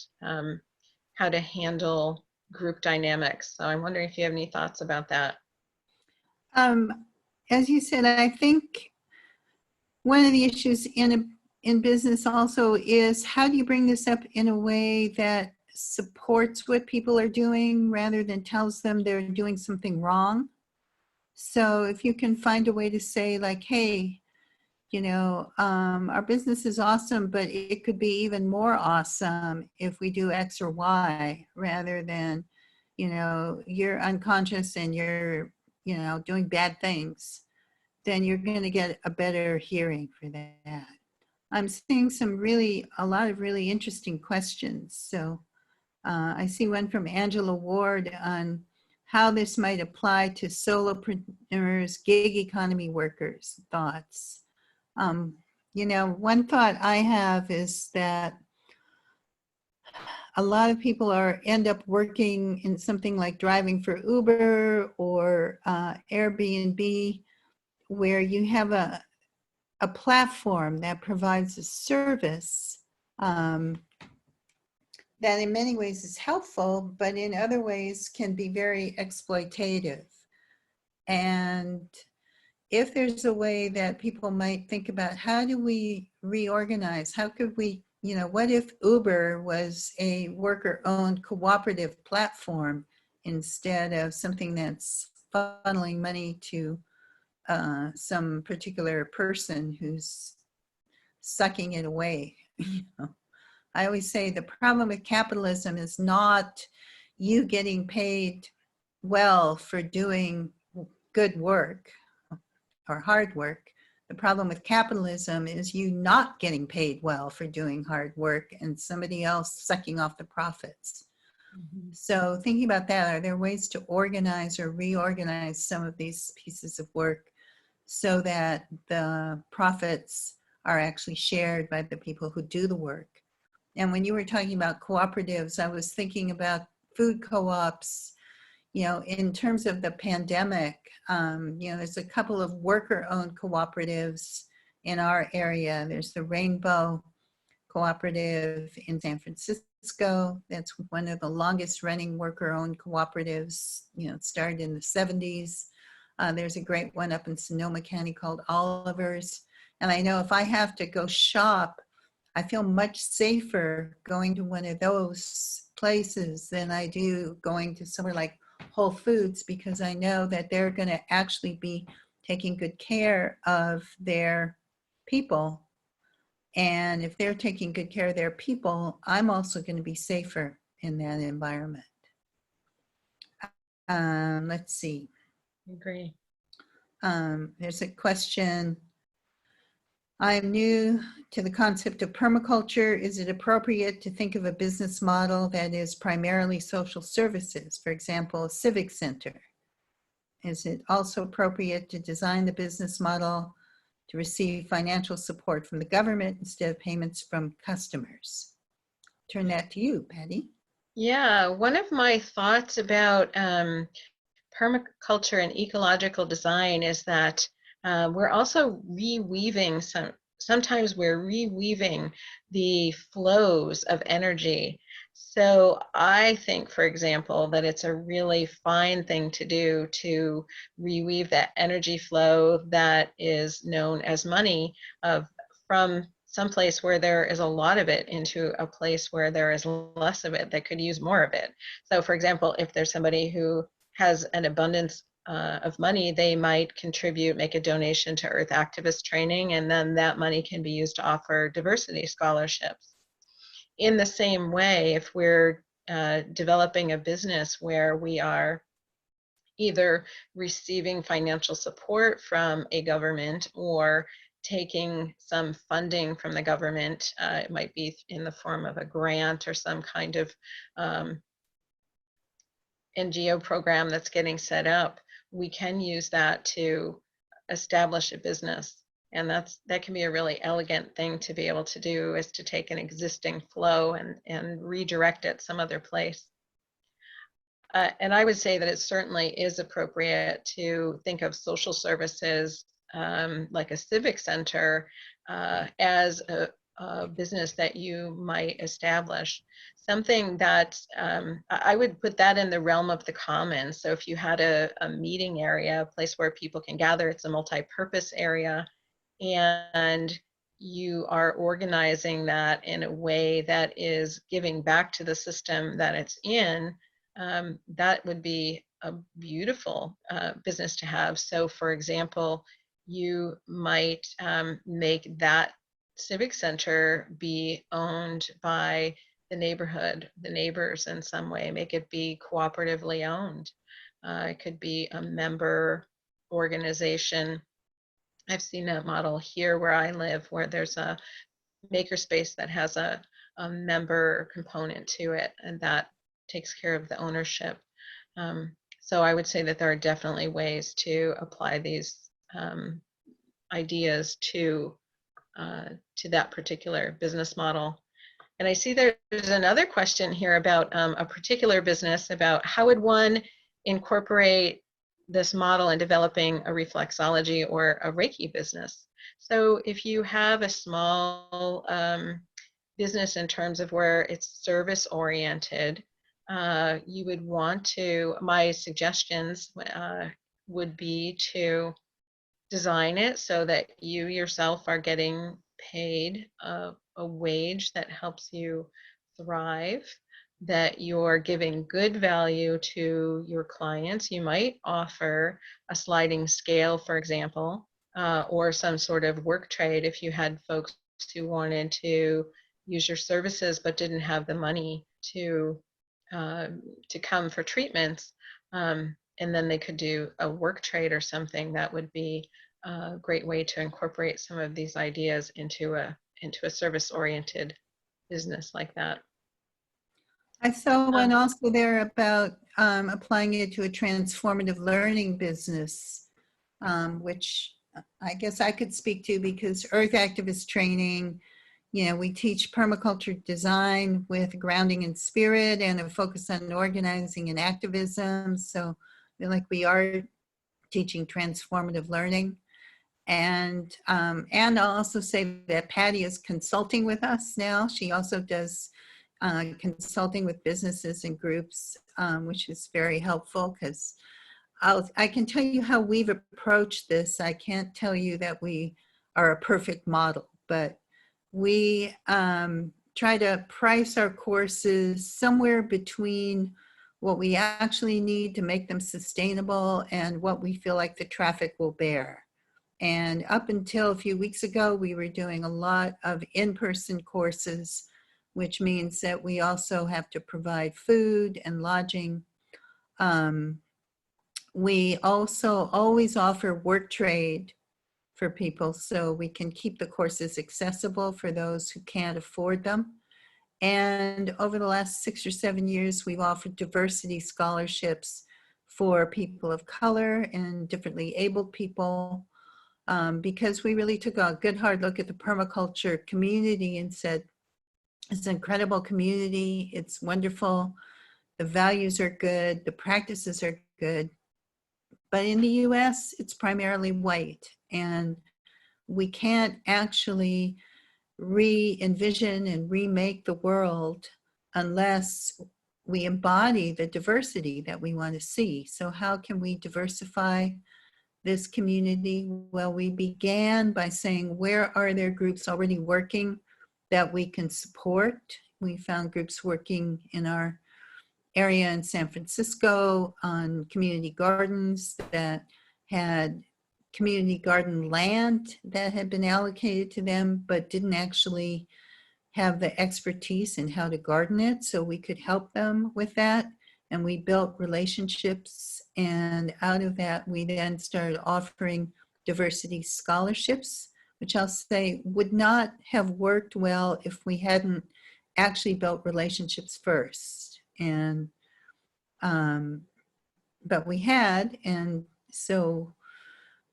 how to handle group dynamics. So I'm wondering if you have any thoughts about that. As you said, I think one of the issues in business also is how do you bring this up in a way that supports what people are doing rather than tells them they're doing something wrong. So if you can find a way to say like, hey, our business is awesome, but it could be even more awesome if we do X or Y rather than, you're unconscious and you're, doing bad things, then you're going to get a better hearing for that. I'm seeing a lot of really interesting questions. So I see one from Angela Ward on how this might apply to solopreneurs, gig economy workers. Thoughts? One thought I have is that a lot of people end up working in something like driving for Uber or Airbnb, where you have a platform that provides a service that in many ways is helpful, but in other ways can be very exploitative. And if there's a way that people might think about how do we reorganize, how could we, what if Uber was a worker-owned cooperative platform instead of something that's funneling money to some particular person who's sucking it away. I always say the problem with capitalism is not you getting paid well for doing good work or hard work. The problem with capitalism is you not getting paid well for doing hard work and somebody else sucking off the profits. Mm-hmm. So thinking about that, are there ways to organize or reorganize some of these pieces of work so that the profits are actually shared by the people who do the work? And when you were talking about cooperatives, I was thinking about food co-ops, in terms of the pandemic. There's a couple of worker-owned cooperatives in our area. There's the Rainbow Cooperative in San Francisco. That's one of the longest running worker-owned cooperatives, it started in the 70s. There's a great one up in Sonoma County called Oliver's. And I know if I have to go shop, I feel much safer going to one of those places than I do going to somewhere like Whole Foods, because I know that they're going to actually be taking good care of their people. And if they're taking good care of their people, I'm also going to be safer in that environment. Let's see. Agree. There's a question. I'm new to the concept of permaculture. Is it appropriate to think of a business model that is primarily social services, for example, a civic center? Is it also appropriate to design the business model to receive financial support from the government instead of payments from customers? Turn that to you, Patty. Yeah, one of my thoughts about permaculture and ecological design is that we're also reweaving sometimes we're reweaving the flows of energy. So I think, for example, that it's a really fine thing to do to reweave that energy flow that is known as money from someplace where there is a lot of it into a place where there is less of it that could use more of it. So for example, if there's somebody who has an abundance of money, they might contribute, make a donation to Earth activist training, and then that money can be used to offer diversity scholarships. In the same way, if we're developing a business where we are either receiving financial support from a government or taking some funding from the government, it might be in the form of a grant or some kind of NGO program that's getting set up, we can use that to establish a business. And that can be a really elegant thing to be able to do, is to take an existing flow and redirect it some other place. And I would say that it certainly is appropriate to think of social services like a civic center as a business that you might establish. Something that I would put that in the realm of the commons. So if you had a meeting area, a place where people can gather, it's a multi-purpose area, and you are organizing that in a way that is giving back to the system that it's in, that would be a beautiful business to have. So for example, you might make that civic center be owned by the neighborhood, the neighbors in some way, make it be cooperatively owned. It could be a member organization. I've seen that model here where I live, where there's a makerspace that has a member component to it, and that takes care of the ownership. So I would say that there are definitely ways to apply these ideas to that particular business model. And I see there's another question here about a particular business, about how would one incorporate this model in developing a reflexology or a Reiki business. So if you have a small business in terms of where it's service oriented, you would want to, my suggestions would be to design it so that you yourself are getting paid a wage that helps you thrive, that you're giving good value to your clients. You might offer a sliding scale, for example, or some sort of work trade if you had folks who wanted to use your services but didn't have the money to come for treatments. And then they could do a work trade or something. That would be a great way to incorporate some of these ideas into a service-oriented business like that. I saw one also there about applying it to a transformative learning business, which I guess I could speak to, because Earth activist training, we teach permaculture design with grounding in spirit and a focus on organizing and activism. So I feel like we are teaching transformative learning. And I'll also say that Patti is consulting with us now. She also does consulting with businesses and groups, which is very helpful, because I can tell you how we've approached this. I can't tell you that we are a perfect model, but we try to price our courses somewhere between what we actually need to make them sustainable and what we feel like the traffic will bear. And up until a few weeks ago, we were doing a lot of in-person courses, which means that we also have to provide food and lodging. we also always offer work trade for people so we can keep the courses accessible for those who can't afford them. And over the last 6 or 7 years, we've offered diversity scholarships for people of color and differently abled people, because we really took a good hard look at the permaculture community and said, it's an incredible community, it's wonderful, the values are good, the practices are good. But in the US, it's primarily white, and we can't actually re-envision and remake the world unless we embody the diversity that we want to see. So how can we diversify this community? Well, we began by saying, where are there groups already working that we can support? We found groups working in our area in San Francisco on community gardens that had community garden land that had been allocated to them, but didn't actually have the expertise in how to garden it. So we could help them with that. And we built relationships. And out of that, we then started offering diversity scholarships, which I'll say would not have worked well if we hadn't actually built relationships first. And, but we had, and so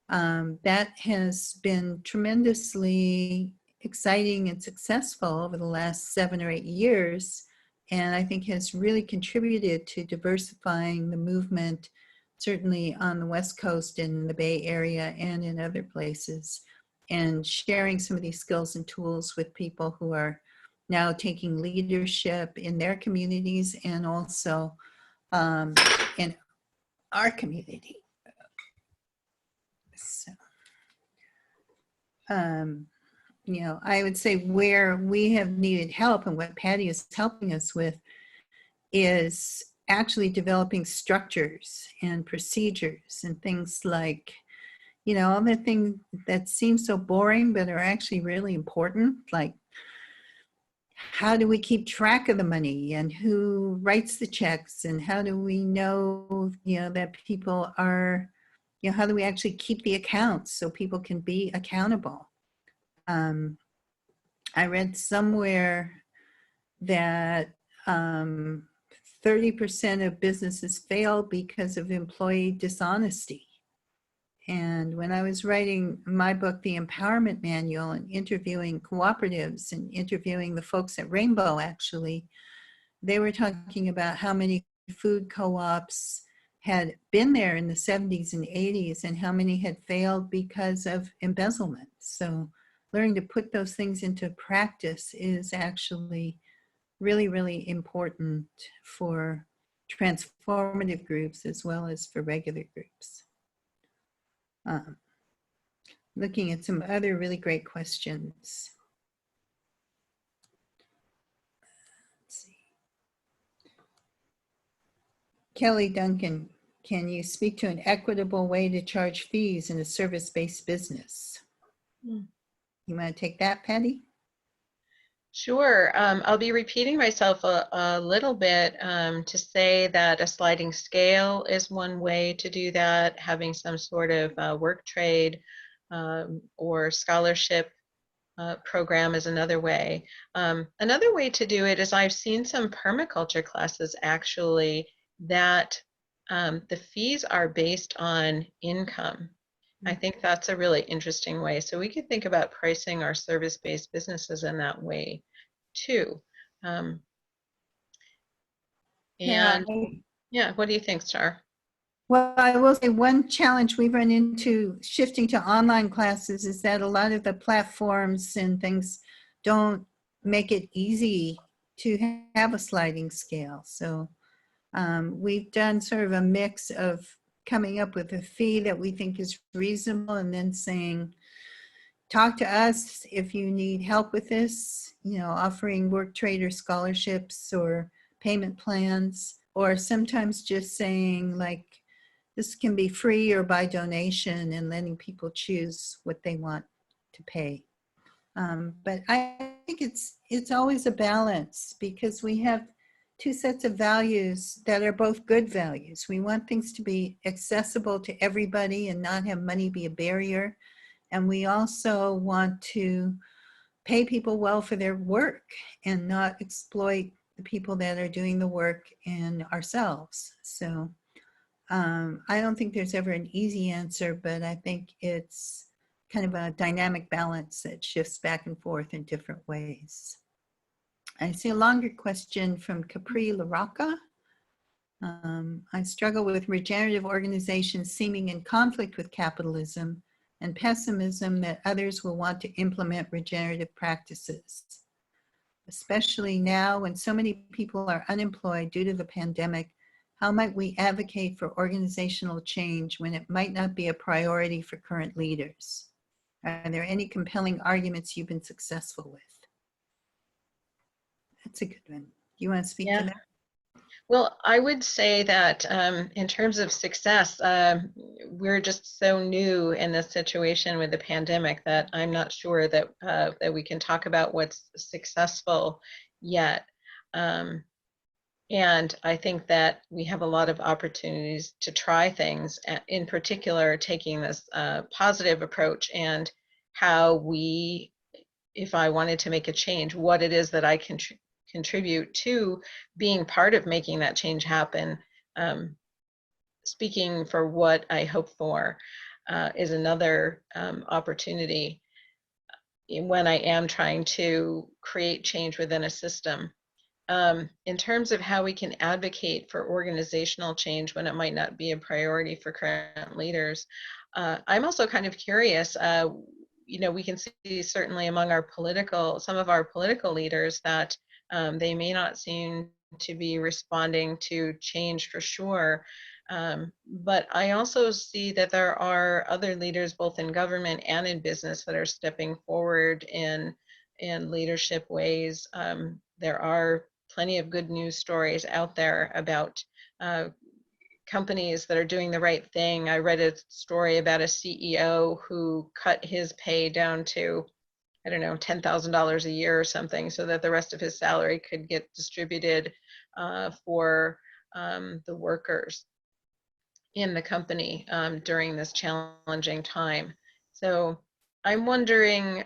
that has been tremendously exciting and successful over the last 7 or 8 years, and I think has really contributed to diversifying the movement, certainly on the West Coast, in the Bay Area, and in other places, and sharing some of these skills and tools with people who are now taking leadership in their communities and also in our community. So, you know, I would say where we have needed help and what Patti is helping us with is actually developing structures and procedures and things like, you know, all the things that seem so boring but are actually really important, like how do we keep track of the money and who writes the checks, and how do we know, you know, that people are, you know, how do we actually keep the accounts so people can be accountable? I read somewhere that 30% of businesses fail because of employee dishonesty. And when I was writing my book, The Empowerment Manual, and interviewing cooperatives and interviewing the folks at Rainbow, actually, they were talking about how many food co-ops had been there in the 70s and 80s and how many had failed because of embezzlement. So learning to put those things into practice is actually really, really important for transformative groups as well as for regular groups. Looking at some other really great questions. Let's see. Kelly Duncan, can you speak to an equitable way to charge fees in a service-based business? You want to take that, Patti? Sure. I'll be repeating myself a little bit to say that a sliding scale is one way to do that, having some sort of work trade or scholarship program is another way. Another way to do it is I've seen some permaculture classes actually that the fees are based on income. I think that's a really interesting way. So we could think about pricing our service-based businesses in that way too. Yeah. Yeah, what do you think, Star? Well, I will say one challenge we've run into shifting to online classes is that a lot of the platforms and things don't make it easy to have a sliding scale. So we've done sort of a mix of coming up with a fee that we think is reasonable and then saying, talk to us if you need help with this, you know, offering work trade or scholarships or payment plans, or sometimes just saying like, this can be free or by donation and letting people choose what they want to pay. But I think it's always a balance because we have two sets of values that are both good values. We want things to be accessible to everybody and not have money be a barrier. And we also want to pay people well for their work and not exploit the people that are doing the work and ourselves. So I don't think there's ever an easy answer, but I think it's kind of a dynamic balance that shifts back and forth in different ways. I see a longer question from Capri LaRocca. I struggle with regenerative organizations seeming in conflict with capitalism and pessimism that others will want to implement regenerative practices, especially now when so many people are unemployed due to the pandemic. How might we advocate for organizational change when it might not be a priority for current leaders? Are there any compelling arguments you've been successful with? That's a good one. Do you want to speak to that? Well, I would say that in terms of success, we're just so new in this situation with the pandemic that I'm not sure that that we can talk about what's successful yet. And I think that we have a lot of opportunities to try things, in particular, taking this positive approach and how we, if I wanted to make a change, what it is that I can contribute to being part of making that change happen. Speaking for what I hope for is another opportunity when I am trying to create change within a system. In terms of how we can advocate for organizational change when it might not be a priority for current leaders, I'm also kind of curious. You know, we can see certainly among some of our political leaders that they may not seem to be responding to change for sure. But I also see that there are other leaders, both in government and in business, that are stepping forward in leadership ways. There are plenty of good news stories out there about companies that are doing the right thing. I read a story about a CEO who cut his pay down to, I don't know, $10,000 a year or something, so that the rest of his salary could get distributed for the workers in the company during this challenging time. So I'm wondering,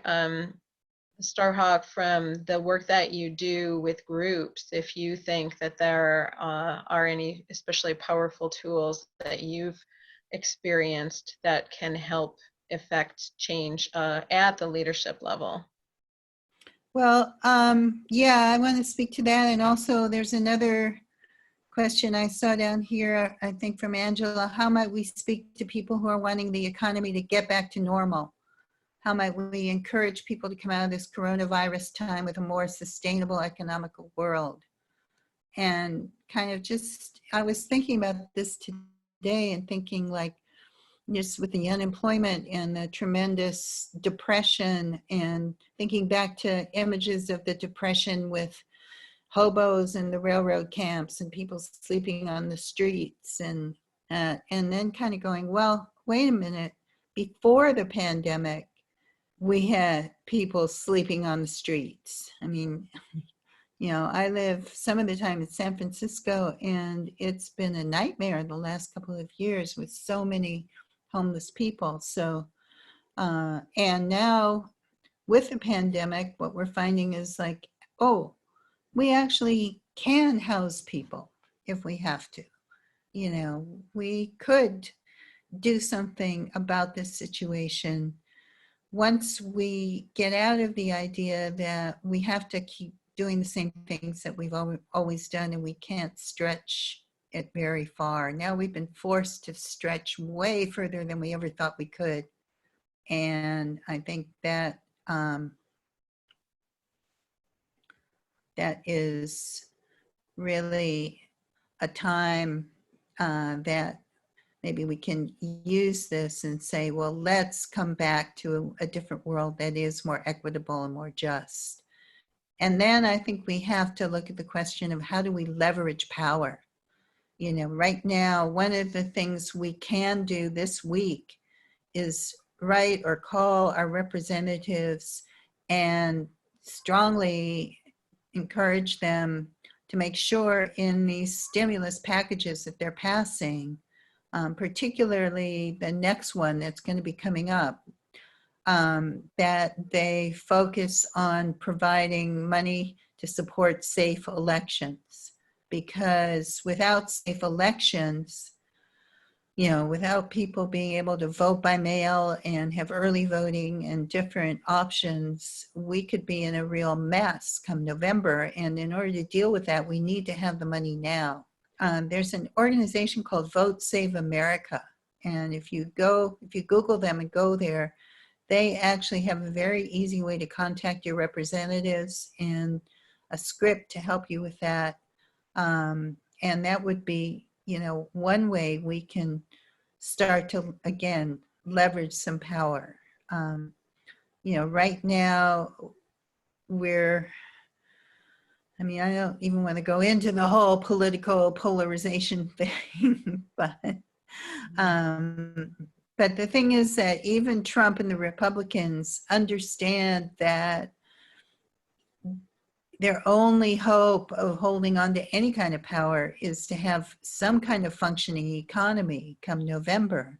Starhawk, from the work that you do with groups, if you think that there are any especially powerful tools that you've experienced that can help affect change at the leadership level. Well, yeah, I want to speak to that. And also there's another question I saw down here, I think from Angela. How might we speak to people who are wanting the economy to get back to normal? How might we encourage people to come out of this coronavirus time with a more sustainable economical world? And kind of just, I was thinking about this today and thinking like, just with the unemployment and the tremendous depression, and thinking back to images of the depression with hobos in the railroad camps and people sleeping on the streets, and then kind of going, well, wait a minute, before the pandemic, we had people sleeping on the streets. I mean, you know, I live some of the time in San Francisco, and it's been a nightmare the last couple of years with so many homeless people. So, and now with the pandemic, what we're finding is like, oh, we actually can house people if we have to. You know, we could do something about this situation once we get out of the idea that we have to keep doing the same things that we've always done and we can't stretch it very far. Now we've been forced to stretch way further than we ever thought we could. And I think that that is really a time that maybe we can use this and say, well, let's come back to a different world that is more equitable and more just. And then I think we have to look at the question of how do we leverage power? You know, right now, one of the things we can do this week is write or call our representatives and strongly encourage them to make sure in these stimulus packages that they're passing, particularly the next one that's going to be coming up, that they focus on providing money to support safe elections. Because without safe elections, without people being able to vote by mail and have early voting and different options, we could be in a real mess come November. And in order to deal with that, we need to have the money now. There's an organization called Vote Save America. And if you Google them and go there, they actually have a very easy way to contact your representatives and a script to help you with that. And that would be, one way we can start to, again, leverage some power. Right now I don't even want to go into the whole political polarization thing, but the thing is that even Trump and the Republicans understand that their only hope of holding on to any kind of power is to have some kind of functioning economy come November.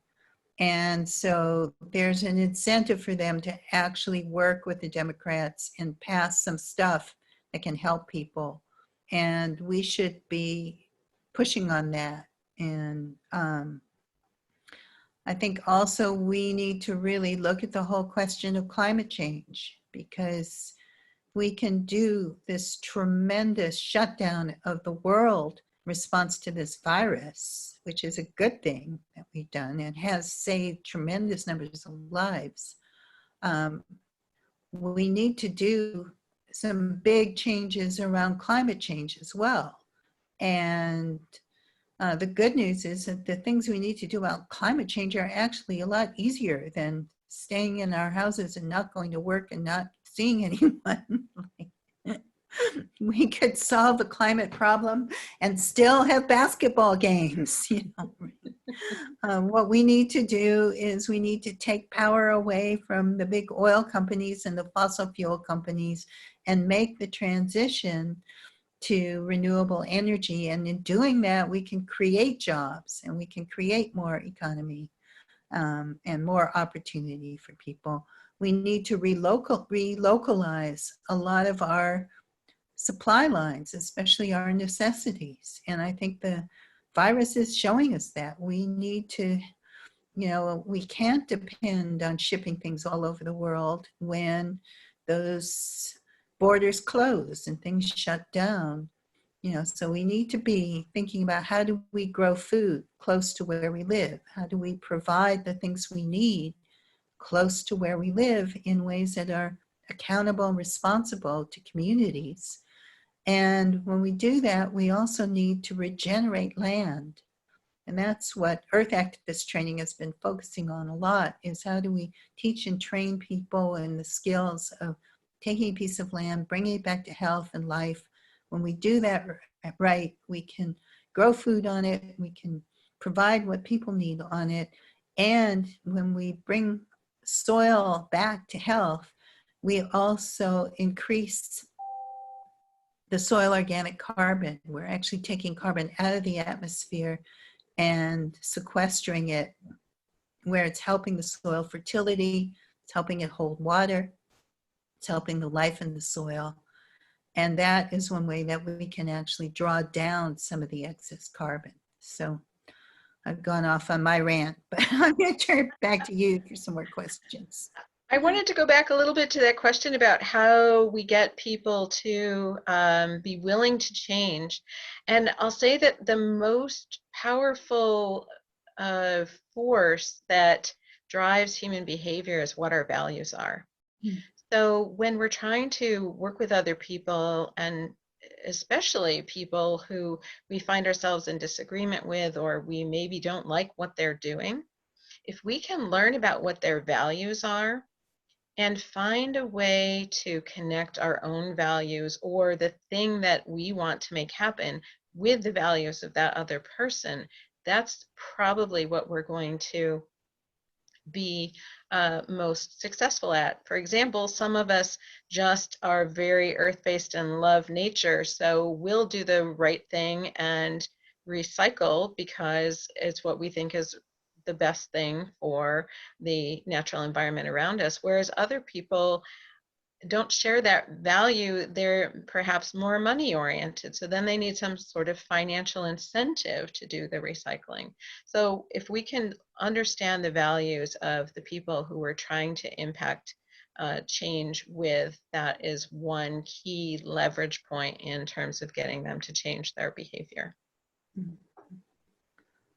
And so there's an incentive for them to actually work with the Democrats and pass some stuff that can help people. And we should be pushing on that. And I think also we need to really look at the whole question of climate change, because we can do this tremendous shutdown of the world response to this virus, which is a good thing that we've done and has saved tremendous numbers of lives. We need to do some big changes around climate change as well. And the good news is that the things we need to do about climate change are actually a lot easier than staying in our houses and not going to work and not seeing anyone. We could solve the climate problem and still have basketball games. What we need to do is we need to take power away from the big oil companies and the fossil fuel companies and make the transition to renewable energy. And in doing that, we can create jobs and we can create more economy and more opportunity for people. We need to relocalize a lot of our supply lines, especially our necessities. And I think the virus is showing us that we need to, we can't depend on shipping things all over the world when those borders close and things shut down. So we need to be thinking about how do we grow food close to where we live? How do we provide the things we need close to where we live in ways that are accountable and responsible to communities? And when we do that, we also need to regenerate land. And that's what Earth Activist training has been focusing on a lot, is how do we teach and train people in the skills of taking a piece of land, bringing it back to health and life. When we do that right, we can grow food on it, we can provide what people need on it. And when we bring soil back to health, we also increase the soil organic carbon. We're actually taking carbon out of the atmosphere and sequestering it where it's helping the soil fertility, it's helping it hold water, it's helping the life in the soil. And that is one way that we can actually draw down some of the excess carbon. So I've gone off on my rant, but I'm going to turn it back to you for some more questions. I wanted to go back a little bit to that question about how we get people to be willing to change. And I'll say that the most powerful force that drives human behavior is what our values are. So when we're trying to work with other people, and especially people who we find ourselves in disagreement with, or we maybe don't like what they're doing, if we can learn about what their values are and find a way to connect our own values or the thing that we want to make happen with the values of that other person, that's probably what we're going to be most successful at. For example, some of us just are very earth-based and love nature, so we'll do the right thing and recycle because it's what we think is the best thing for the natural environment around us, whereas other people don't share that value. They're perhaps more money oriented. So then they need some sort of financial incentive to do the recycling. So if we can understand the values of the people who we're trying to impact change with, that is one key leverage point in terms of getting them to change their behavior.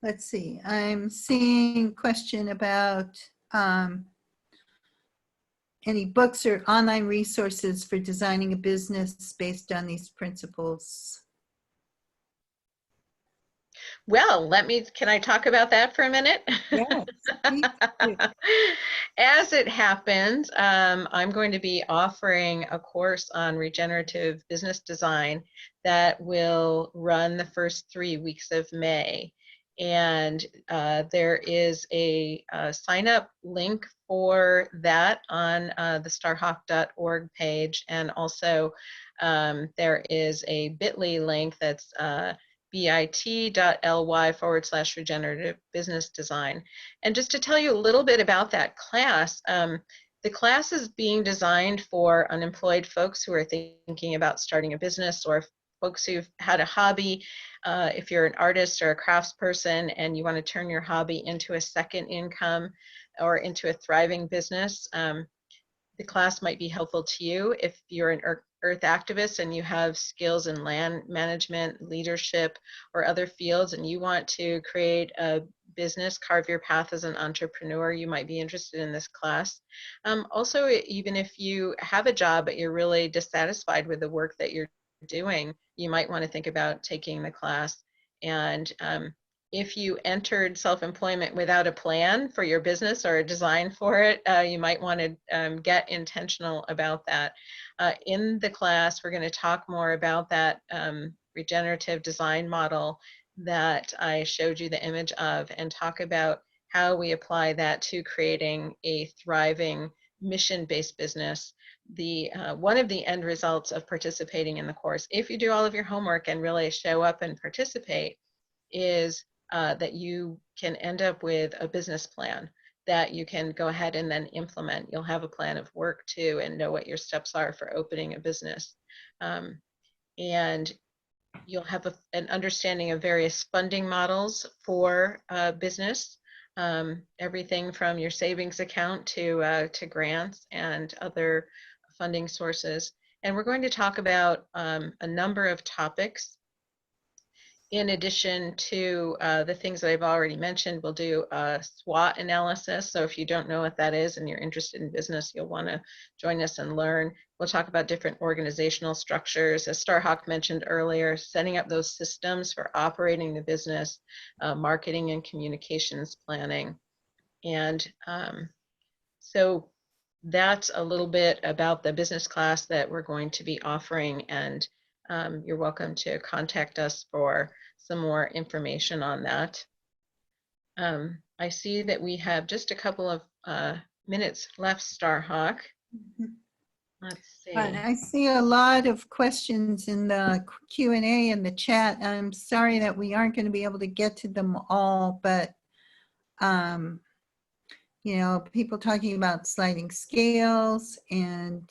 Let's see, I'm seeing a question about any books or online resources for designing a business based on these principles. Well, can I talk about that for a minute? Yes, please do. As it happens, I'm going to be offering a course on regenerative business design that will run the first 3 weeks of May. And there is a sign up link for that on the starhawk.org page. And also there is a bit.ly link that's bit.ly/regenerative business design. And just to tell you a little bit about that class, the class is being designed for unemployed folks who are thinking about starting a business, or folks who've had a hobby. If you're an artist or a craftsperson and you want to turn your hobby into a second income or into a thriving business, the class might be helpful to you. If you're an earth activist and you have skills in land management, leadership, or other fields, and you want to create a business, carve your path as an entrepreneur, you might be interested in this class. Also, even if you have a job but you're really dissatisfied with the work that you're doing, you might want to think about taking the class. And if you entered self-employment without a plan for your business or a design for it, you might want to get intentional about that. In the class, we're going to talk more about that regenerative design model that I showed you the image of, and talk about how we apply that to creating a thriving mission-based business. One of the end results of participating in the course, if you do all of your homework and really show up and participate, is that you can end up with a business plan that you can go ahead and then implement. You'll have a plan of work too, and know what your steps are for opening a business. And you'll have an understanding of various funding models for business, everything from your savings account to grants and other funding sources. And we're going to talk about a number of topics. In addition to the things that I've already mentioned, we'll do a SWOT analysis. So if you don't know what that is and you're interested in business, you'll want to join us and learn. We'll talk about different organizational structures. As Starhawk mentioned earlier, setting up those systems for operating the business, marketing and communications planning. And so that's a little bit about the business class that we're going to be offering. And you're welcome to contact us for some more information on that. I see that we have just a couple of minutes left, Starhawk. Let's see. I see a lot of questions in the Q&A in the chat. I'm sorry that we aren't going to be able to get to them all, but you know, people talking about sliding scales and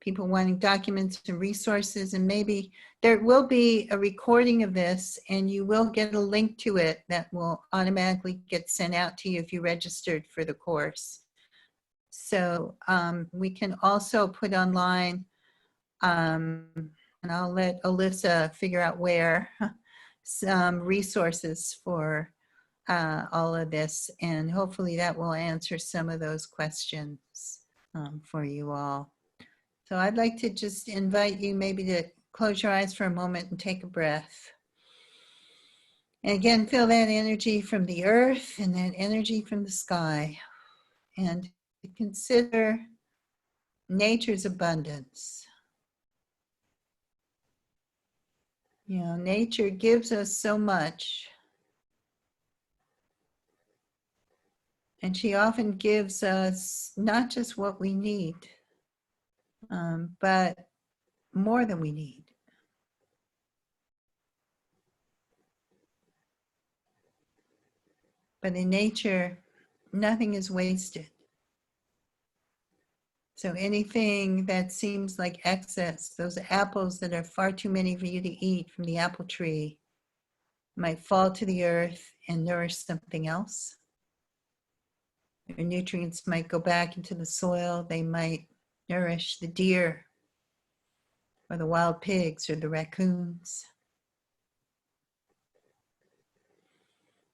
people wanting documents and resources, and maybe there will be a recording of this and you will get a link to it that will automatically get sent out to you if you registered for the course. So we can also put online, and I'll let Alyssa figure out where, some resources for all of this, and hopefully that will answer some of those questions for you all. So I'd like to just invite you maybe to close your eyes for a moment and take a breath. And again, feel that energy from the earth and that energy from the sky. And consider nature's abundance. You know, nature gives us so much. And she often gives us not just what we need, but more than we need. But in nature, nothing is wasted. So anything that seems like excess, those apples that are far too many for you to eat from the apple tree, might fall to the earth and nourish something else. Your nutrients might go back into the soil. They might nourish the deer or the wild pigs or the raccoons.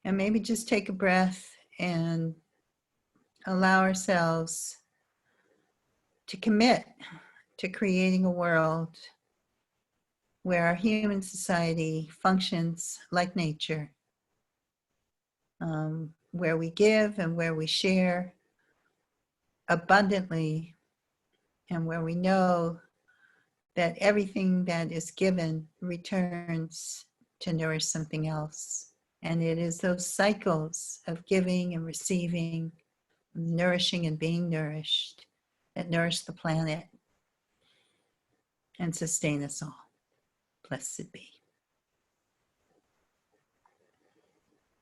And maybe just take a breath and allow ourselves to commit to creating a world where our human society functions like nature, where we give and where we share abundantly, and where we know that everything that is given returns to nourish something else. And it is those cycles of giving and receiving, nourishing and being nourished, that nourish the planet and sustain us all. Blessed be.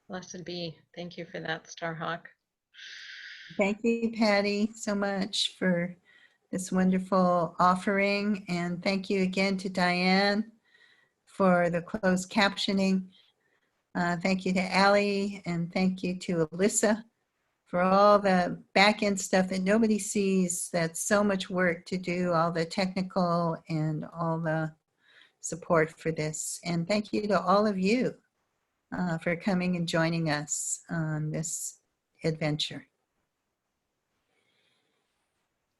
Blessed be. Thank you for that, Starhawk. Thank you, Patty, so much for this wonderful offering. And thank you again to Diane for the closed captioning. Thank you to Allie, and thank you to Alyssa for all the back-end stuff that nobody sees. That's so much work to do, all the technical and all the support for this. And thank you to all of you for coming and joining us on this adventure.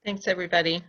Thanks, everybody.